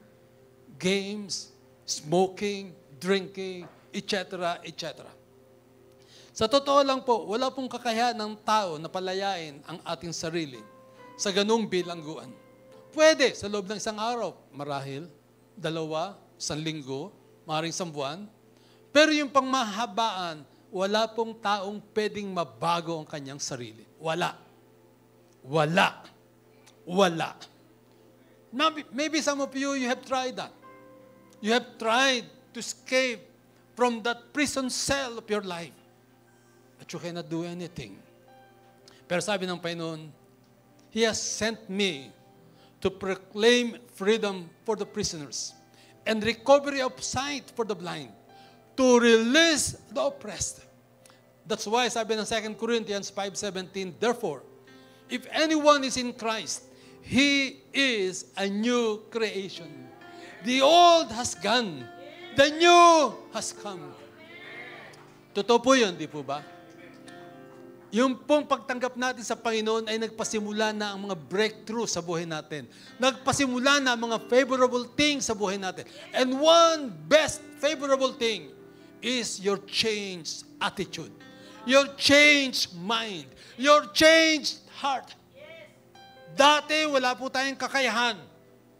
games, smoking, drinking, etc., etc. Sa totoo lang po, wala pong kakayahan ng tao na palayain ang ating sarili sa ganung bilangguan. Pwede sa loob ng isang araw, marahil, 2, 1 linggo, maaaring 1 buwan. Pero yung pangmahabaan, wala pong taong pwedeng mabago ang kanyang sarili. Wala. Wala. Wala. Maybe some of you have tried that. You have tried to escape from that prison cell of your life. But you cannot do anything. Pero sabi ng Panginoon, He has sent me to proclaim freedom for the prisoners and recovery of sight for the blind, to release the oppressed. That's why sabi ng 2 Corinthians 5:17, therefore, if anyone is in Christ, he is a new creation. The old has gone, the new has come. Totoo po yun, di po ba? Yung pong pagtanggap natin sa Panginoon ay nagpasimula na ang mga breakthrough sa buhay natin. Nagpasimula na ang mga favorable things sa buhay natin. And one best favorable thing is your changed attitude, your changed mind, your changed heart. Dati wala po tayong kakayahan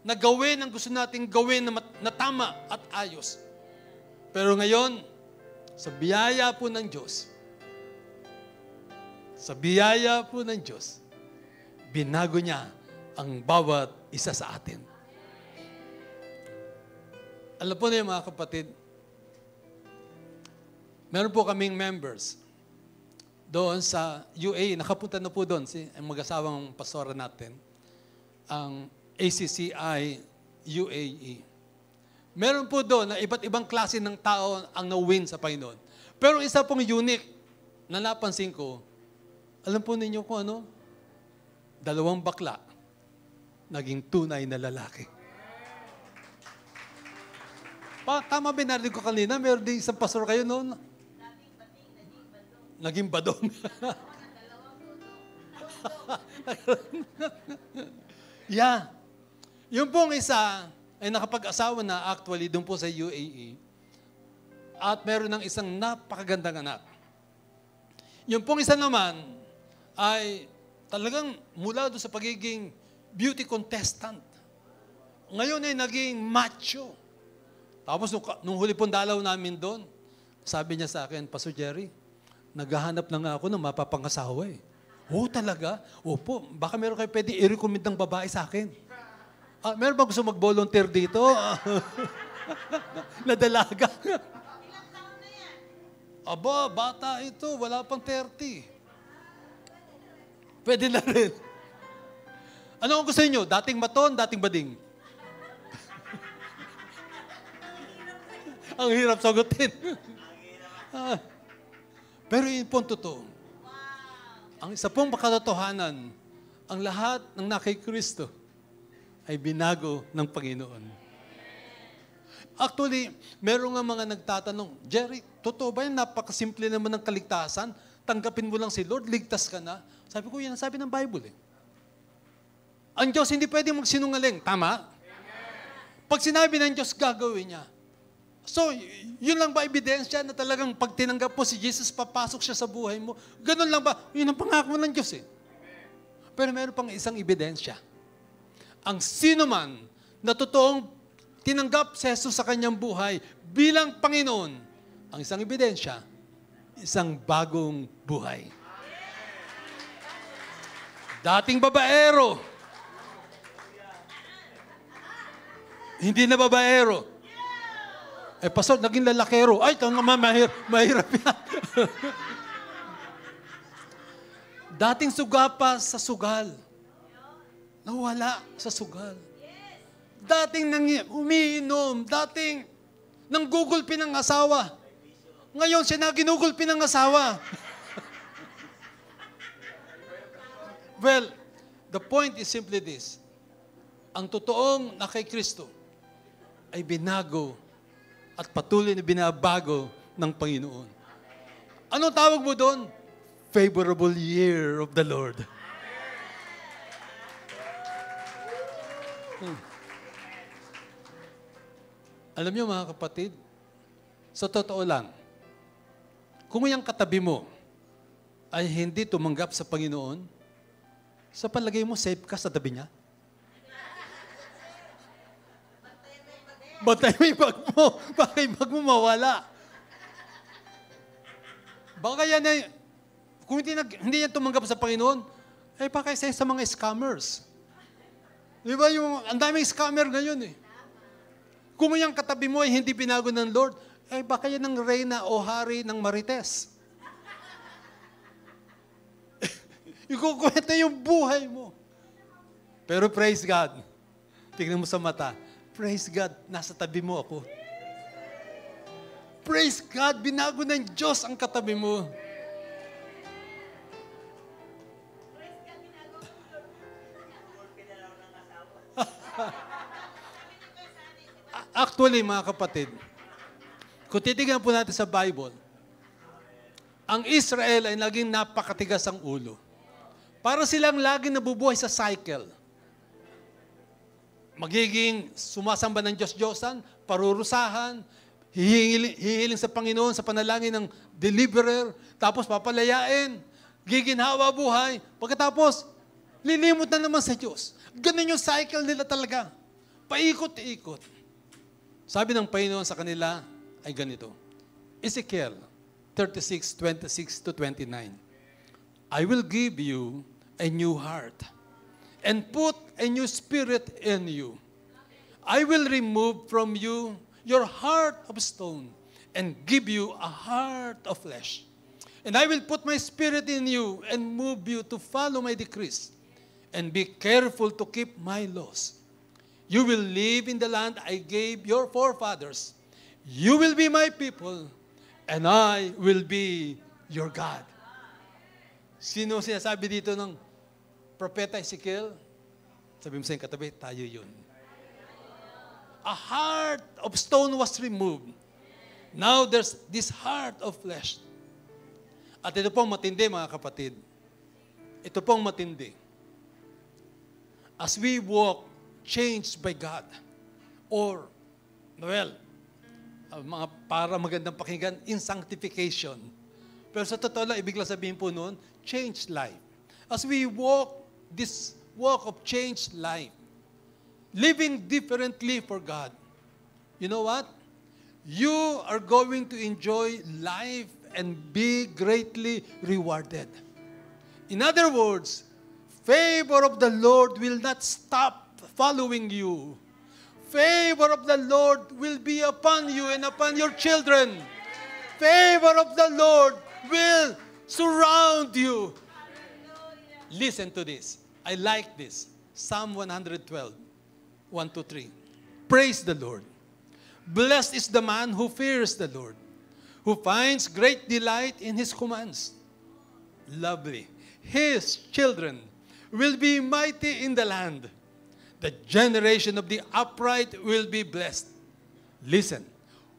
na gawin ang gusto nating gawin na tama at ayos. Pero ngayon, sa biyaya po ng Diyos, binago niya ang bawat isa sa atin. Alam po niyo mga kapatid, meron po kaming members doon sa UAE, nakapunta na po doon ang mag-asawang pastora natin, ang ACCI UAE. Meron po doon na iba't ibang klase ng tao ang na-win sa Panginoon. Pero isa pong unique na napansin ko, alam po ninyo kung ano? 2 bakla, naging tunay na lalaki. Tama ba narinig ko kanina? Meron din isang pastor kayo noon. Naging badong. Yeah. Yung pong isa ay nakapag-asawa na actually doon po sa UAE. At meron ng isang napakagandang anak. Yung pong isa naman ay talagang mula doon sa pagiging beauty contestant. Ngayon ay naging macho. Tapos nung huli pong dalaw namin doon, sabi niya sa akin, Pastor Jerry, naghahanap na nga ako ng mapapangasawa eh. Oh, talaga? Opo, baka meron kayo pwede i-recommend ng babae sa akin. Meron ba gusto mag-volunteer dito? Na dalaga. Ilang taon na yan? Aba, bata ito, wala pang 30. Pwede na rin. Ano ang gusto niyo? Dating maton, dating bading? Ang hirap sagutin. Pero yun po ang totoo. Ang isa pong makatotohanan, ang lahat ng nakay Kristo ay binago ng Panginoon. Actually, meron nga mga nagtatanong, Jerry, totoo ba yan? Napakasimple naman ng kaligtasan. Tanggapin mo lang si Lord, ligtas ka na. Sabi ko, yan ang sabi ng Bible eh. Ang Diyos hindi pwede magsinungaling. Tama? Pag sinabi ng Diyos, gagawin niya. So, yun lang ba ebidensya na talagang pag tinanggap mo si Jesus, papasok siya sa buhay mo? Ganun lang ba? Yun ang pangako ng Diyos eh. Pero meron pang isang ebidensya. Ang sino man na totoong tinanggap si Jesus sa kanyang buhay bilang Panginoon, ang isang ebidensya, isang bagong buhay. Dating babaero, hindi na babaero. Pastor, naging lalakero. Ay, mahirap yan. Dating sugapa sa sugal. Nawala sa sugal. Dating umiinom. Dating nanggugulpi ng asawa. Ngayon, siya na ginugulpi ng asawa. Well, the point is simply this. Ang totoong na kay Kristo ay binago at patuloy na binabago ng Panginoon. Anong tawag mo doon? Favorable year of the Lord. Alam niyo mga kapatid, sa totoo lang, kung yung katabi mo ay hindi tumanggap sa Panginoon, sa palagay mo, safe ka sa tabi niya? Batay mo yung bag mo. Baka yung bag mo mawala. Baka yan ay, kung hindi yan tumanggap sa Panginoon, ay baka isa sa mga scammers. Di ba yung, ang daming scammer ngayon eh. Kung yung katabi mo ay hindi binago ng Lord, ay baka yan ang reyna o hari ng Marites. Ikukwenta yung buhay mo. Pero praise God. Tingnan mo sa mata. Praise God, nasa tabi mo ako. Praise God, binago ng Diyos ang katabi mo. Actually, mga kapatid, kung titignan po natin sa Bible, ang Israel ay naging napakatigas ang ulo. Para silang laging nabubuhay sa cycle. Magiging sumasamba ng Diyos-Diyosan, parurusahan, hihiling sa Panginoon sa panalangin ng deliverer, tapos papalayain, giginhawa buhay, pagkatapos, lilimot na naman sa Diyos. Ganun yung cycle nila talaga. Paikot-ikot. Sabi ng Panginoon sa kanila ay ganito. Ezekiel 36:26-29. I will give you a new heart and put a new spirit in you. I will remove from you your heart of stone and give you a heart of flesh. And I will put my spirit in you and move you to follow my decrees and be careful to keep my laws. You will live in the land I gave your forefathers. You will be my people and I will be your God. Sino sinasabi dito ng Propeta Ezekiel? Sabi mo sa katabi, tayo yun. A heart of stone was removed. Now there's this heart of flesh. At ito pong matindi, mga kapatid. Ito pong matindi. As we walk, changed by God, or, well, mga para magandang pakinggan, in sanctification. Pero sa totoo lang, ibig lang sabihin po noon, changed life. As we walk, this walk of changed life, living differently for God, you know what? You are going to enjoy life and be greatly rewarded. In other words, favor of the Lord will not stop following you. Favor of the Lord will be upon you and upon your children. Favor of the Lord will surround you. Listen to this. I like this. Psalm 112, 1-3. Praise the Lord. Blessed is the man who fears the Lord, who finds great delight in His commands. Lovely. His children will be mighty in the land. The generation of the upright will be blessed. Listen.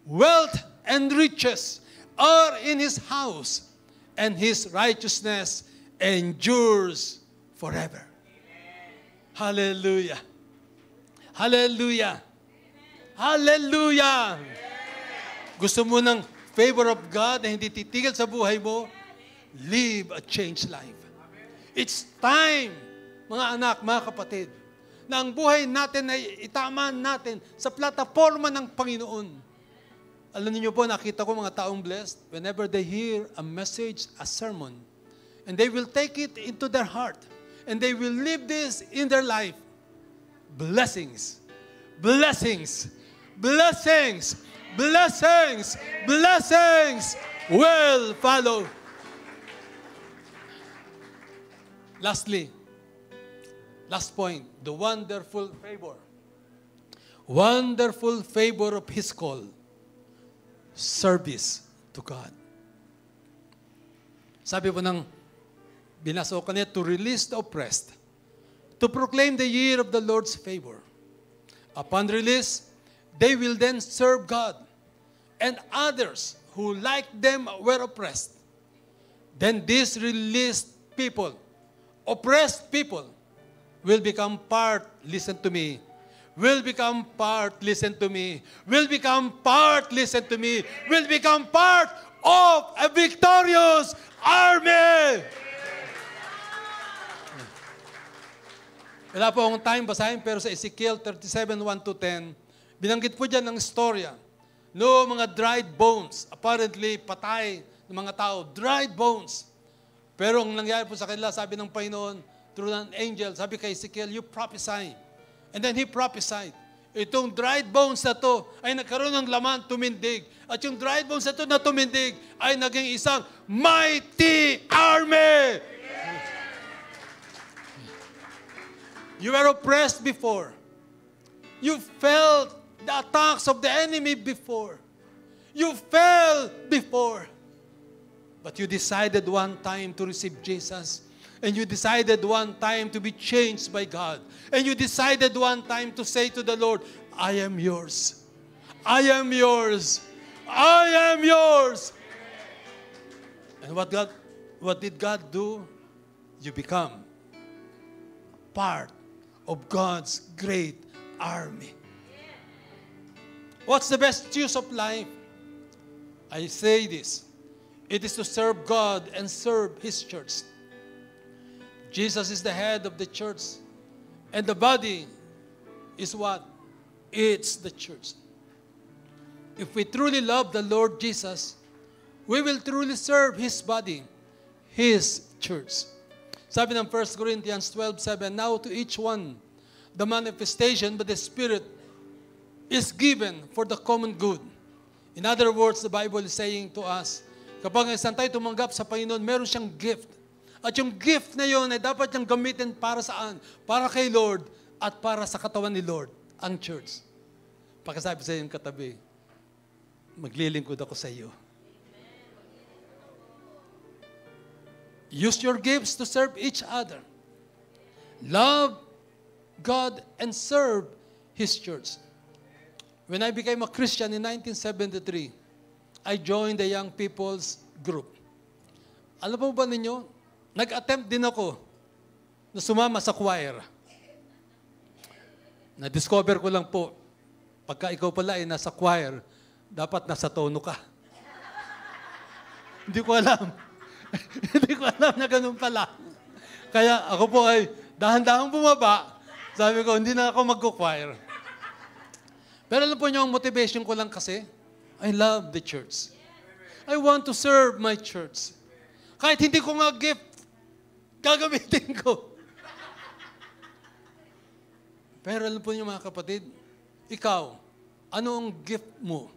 Wealth and riches are in His house, and His righteousness endures forever. Hallelujah. Hallelujah. Hallelujah. Gusto mo ng favor of God na hindi titigil sa buhay mo? Live a changed life. It's time, mga anak, mga kapatid, na ang buhay natin ay itaman natin sa plataforma ng Panginoon. Alam niyo po, nakita ko mga taong blessed whenever they hear a message, a sermon, and they will take it into their heart, and they will live this in their life. Blessings. Blessings. Blessings. Blessings. Blessings will follow. Lastly, last point, the wonderful favor. Wonderful favor of His call. Service to God. Sabi po ng binasa ko kanina, to release the oppressed, to proclaim the year of the Lord's favor. Upon release, they will then serve God and others who like them were oppressed. Then these released people, oppressed people, will become part, listen to me, will become part, listen to me, will become part, listen to me, will become part of a victorious army. Wala po akong time basahin, pero sa Ezekiel 37, 1-10, binanggit po dyan ng istorya. No, mga dried bones, apparently patay ng mga tao, dried bones. Pero ang nangyari po sa kanila, sabi ng Panginoon, through an angel, sabi kay Ezekiel, you prophesy. And then he prophesied. Itong dried bones na to ay nagkaroon ng laman, tumindig. At yung dried bones na to na tumindig ay naging isang mighty army. You were oppressed before. You felt the attacks of the enemy before. You fell before. But you decided one time to receive Jesus. And you decided one time to be changed by God. And you decided one time to say to the Lord, I am yours. I am yours. I am yours. And what did God do? You become part of God's great army. What's the best use of life? I say this. It is to serve God and serve His church. Jesus is the head of the church. And the body is what? It's the church. If we truly love the Lord Jesus, we will truly serve His body, His church. Sabi ng 1 Corinthians 12:7, now to each one, the manifestation by the Spirit is given for the common good. In other words, the Bible is saying to us, kapag isang tayo tumanggap sa Panginoon, meron siyang gift. At yung gift na yun ay dapat niyang gamitin para saan? Para kay Lord at para sa katawan ni Lord, ang church. Pagkasabi sa iyong katabi, maglilingkod ako sa iyo. Use your gifts to serve each other. Love God and serve His church. When I became a Christian in 1973, I joined the young people's group. Alam po ba ninyo, nag-attempt din ako na sumama sa choir. Na-discover ko lang po, pagka ikaw pala ay nasa choir, dapat nasa tono ka. Hindi ko alam. Hindi ko alam na ganun pala. Kaya ako po ay dahan-dahan bumaba. Sabi ko, hindi na ako mag-choir. Pero alam po niyo, ang motivation ko lang kasi, I love the church. I want to serve my church. Kahit hindi ko nga gift, gagamitin ko. Pero alam po niyo mga kapatid, ikaw, ano ang gift mo?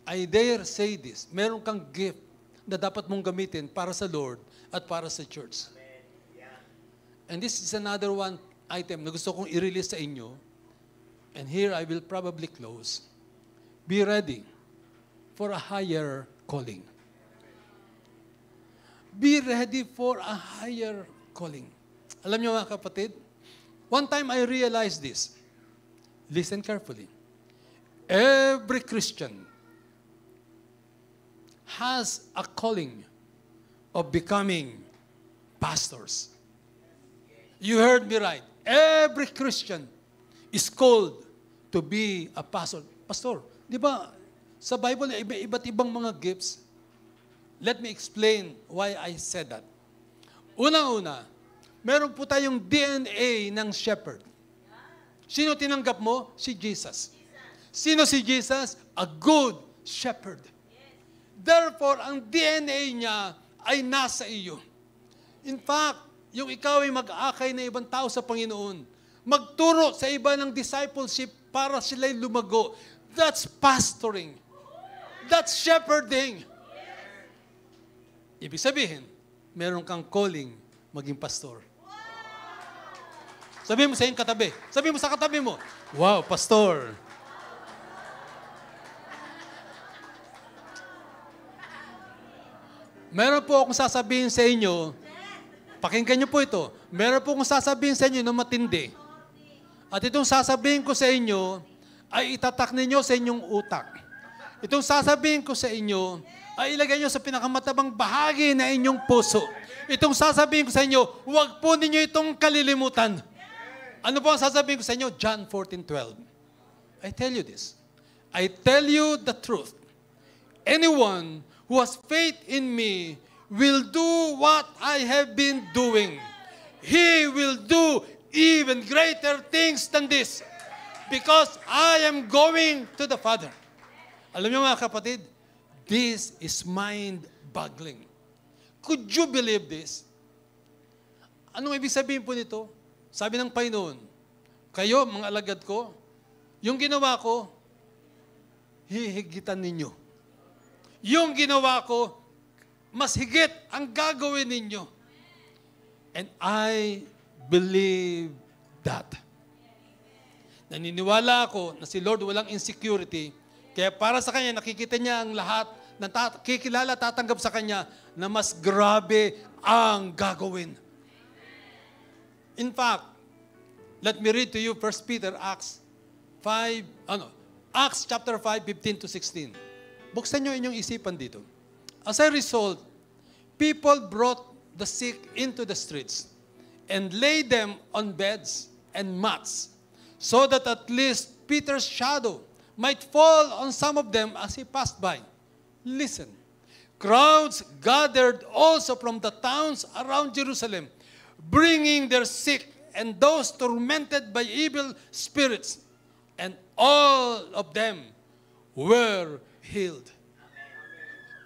I dare say this, meron kang gift na dapat mong gamitin para sa Lord at para sa church. And this is another one item na gusto kong i-release sa inyo. And here I will probably close. Be ready for a higher calling. Be ready for a higher calling. Alam niyo mga kapatid, one time I realized this. Listen carefully. Every Christian has a calling of becoming pastors. You heard me right. Every Christian is called to be a pastor. Pastor, di ba sa Bible iba't ibang mga gifts? Let me explain why I said that. Unang-una, meron po tayong DNA ng shepherd. Sino tinanggap mo? Si Jesus. Sino si Jesus? A good shepherd. Therefore, ang DNA niya ay nasa iyo. In fact, yung ikaw ay mag-aakay na ibang tao sa Panginoon, magturo sa iba ng discipleship para sila'y lumago. That's pastoring. That's shepherding. Ibig sabihin, meron kang calling maging pastor. Sabihin mo sa iyong katabi. Sabihin mo sa katabi mo, wow, pastor. Meron po akong sasabihin sa inyo, pakinggan niyo po ito, meron po akong sasabihin sa inyo na matindi. At itong sasabihin ko sa inyo, ay itatak ninyo sa inyong utak. Itong sasabihin ko sa inyo, ay ilagay nyo sa pinakamatabang bahagi na inyong puso. Itong sasabihin ko sa inyo, huwag po ninyo itong kalilimutan. Ano po ang sasabihin ko sa inyo? John 14:12. I tell you this. I tell you the truth. Anyone who has faith in me will do what I have been doing. He will do even greater things than this because I am going to the Father. Alam niyo mga kapatid, this is mind-boggling. Could you believe this? Anong ibig sabihin po nito? Sabi ng Panginoon, kayo mga alagad ko, yung ginawa ko, hihigitan ninyo. Yung ginawa ko, mas higit ang gagawin ninyo. And I believe that. Naniniwala ako na si Lord walang insecurity, kaya para sa Kanya, nakikita niya ang lahat, kikilala, tatanggap sa Kanya na mas grabe ang gagawin. In fact, let me read to you 1 Peter, Acts chapter 5, 15 to 16. Buksan nyo inyong isipan dito. As a result, people brought the sick into the streets and laid them on beds and mats, so that at least Peter's shadow might fall on some of them as he passed by. Listen, crowds gathered also from the towns around Jerusalem, bringing their sick and those tormented by evil spirits, and all of them were healed.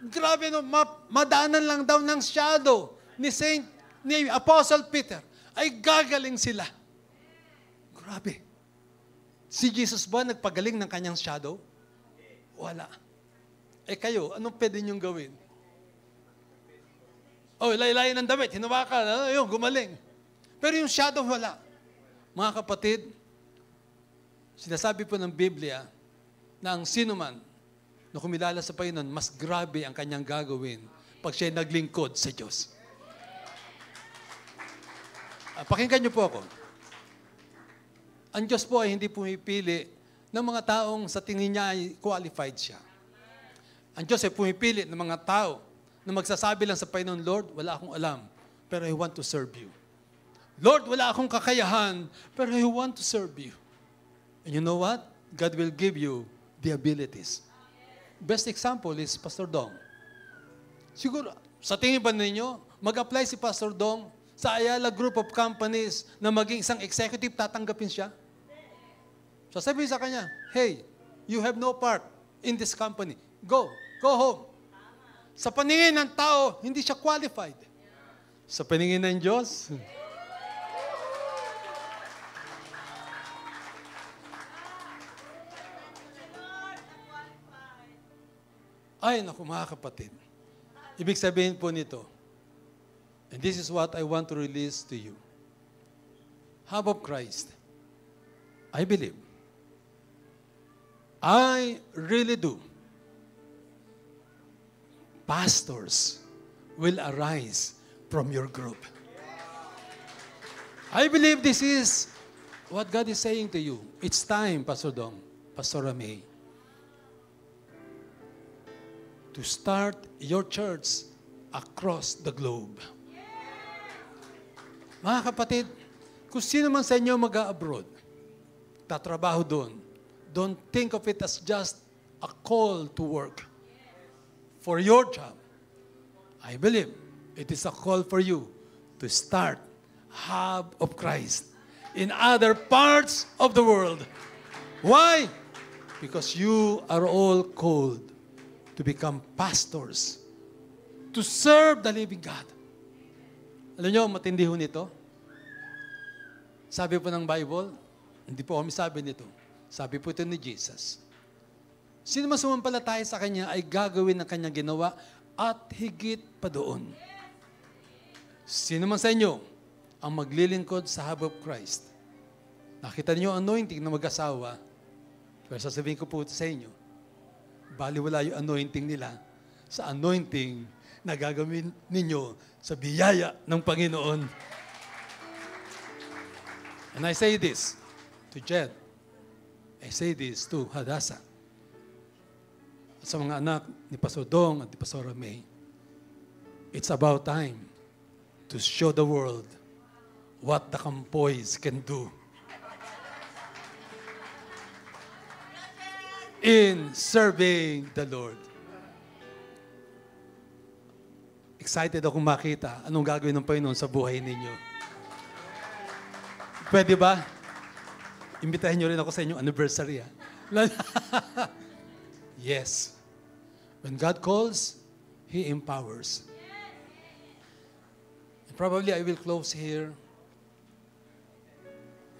Grabe no, madaanan lang daw ng shadow ni Apostle Peter, ay gagaling sila. Grabe. Si Jesus ba nagpagaling ng kanyang shadow? Wala. Kayo, anong pwede niyong gawin? Laylay ng damit, hinawakan, yun, gumaling. Pero yung shadow, wala. Mga kapatid, sinasabi po ng Biblia na ang sinuman na kumilala sa Panginoon, mas grabe ang kanyang gagawin pag siya'y naglingkod sa Diyos. Pakinggan niyo po ako. Ang Diyos po ay hindi pumipili ng mga taong sa tingin niya ay qualified siya. Ang Diyos ay pumipili ng mga tao na magsasabi lang sa Panginoon, Lord, wala akong alam, pero I want to serve you. Lord, wala akong kakayahan, pero I want to serve you. And you know what? God will give you the abilities. Best example is Pastor Dong. Siguro, sa tingin ba ninyo, mag-apply si Pastor Dong sa Ayala Group of Companies na maging isang executive, tatanggapin siya? Sasabihin sa kanya, hey, you have no part in this company. Go home. Sa paningin ng tao, hindi siya qualified. Sa paningin ng Diyos, ay, naku mga kapatid. Ibig sabihin po nito, and this is what I want to release to you. Hub of Christ, I believe, I really do, pastors will arise from your group. I believe this is what God is saying to you. It's time, Pastor Dong, Pastor Ramey, to start your church across the globe. Mga kapatid, kung sino man sa inyo mag-a-abroad, tatrabaho doon, don't think of it as just a call to work. For your job, I believe it is a call for you to start Hub of Christ in other parts of the world. Why? Because you are all called to become pastors, to serve the living God. Alam niyo, matindi ho nito. Sabi po ng Bible, hindi po kami sabi nito. Sabi po ito ni Jesus. Sino man sumampalataya sa Kanya ay gagawin ng Kanyang ginawa at higit pa doon. Sino man sa inyo ang maglilingkod sa Hub of Christ, nakita niyo ang anointing na mag-asawa, pero sasabihin ko po sa inyo, baliwala yung anointing nila sa anointing na gagawin ninyo sa biyaya ng Panginoon. And I say this to Jed. I say this to Hadassah. At sa mga anak ni Pastor Dong at ni Pastor Ramey, it's about time to show the world what the Kampoys can do in serving the Lord. Excited akong makita anong gagawin ng Panginoon sa buhay ninyo. Pwede ba? Imbitahin nyo rin ako sa inyong anniversary. Yes. When God calls, He empowers. And probably I will close here.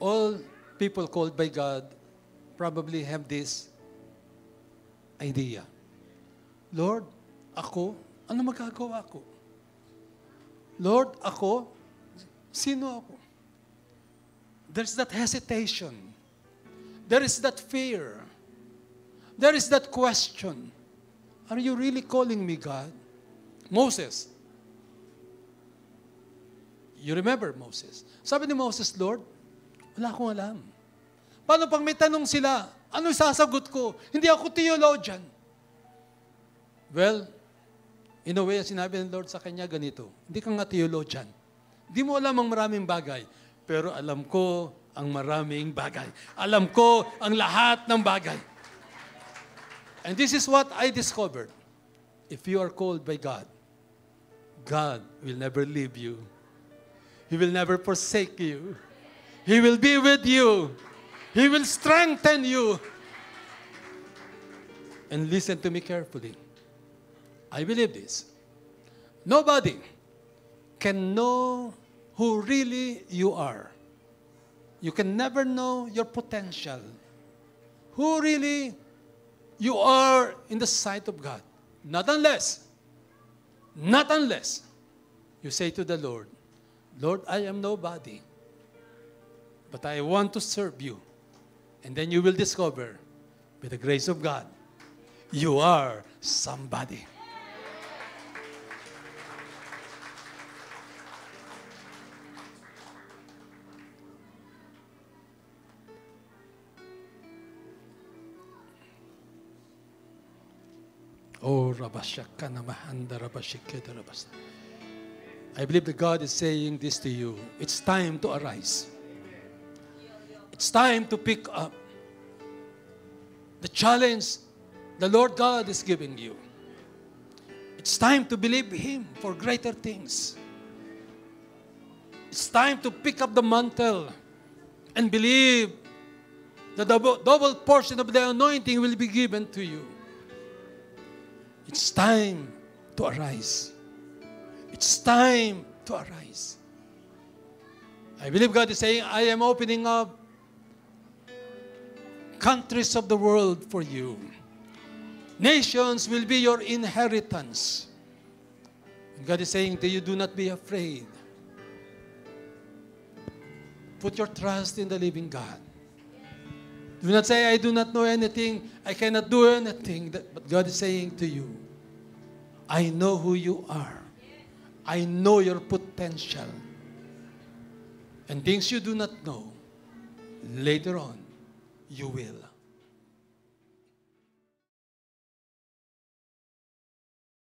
All people called by God probably have this idea. Lord, ako, ano magagawa ko? Lord, ako, sino ako? There's that hesitation. There is that fear. There is that question. Are you really calling me, God? Moses. You remember Moses. Sabi ni Moses, Lord, wala akong alam. Paano pag may tanong sila, ano sasagot ko? Hindi ako theologian. Well, in a way, sinabi ng Lord sa kanya ganito, hindi ka nga theologian. Hindi mo alam ang maraming bagay, pero alam ko ang maraming bagay. Alam ko ang lahat ng bagay. And this is what I discovered. If you are called by God, God will never leave you. He will never forsake you. He will be with you. He will strengthen you. And listen to me carefully. I believe this. Nobody can know who really you are. You can never know your potential. Who really you are in the sight of God. Not unless you say to the Lord, Lord, I am nobody, but I want to serve you. And then you will discover, by the grace of God, you are somebody. Oh, Rabashaka Namahanda Rabashiketa Rabas. I believe that God is saying this to you. It's time to arise. It's time to pick up the challenge the Lord God is giving you. It's time to believe Him for greater things. It's time to pick up the mantle and believe the double portion of the anointing will be given to you. It's time to arise. It's time to arise. I believe God is saying, I am opening up countries of the world for you. Nations will be your inheritance. And God is saying to you, do not be afraid. Put your trust in the living God. Do not say, I do not know anything, I cannot do anything. But God is saying to you, I know who you are. I know your potential. And things you do not know, later on, you will.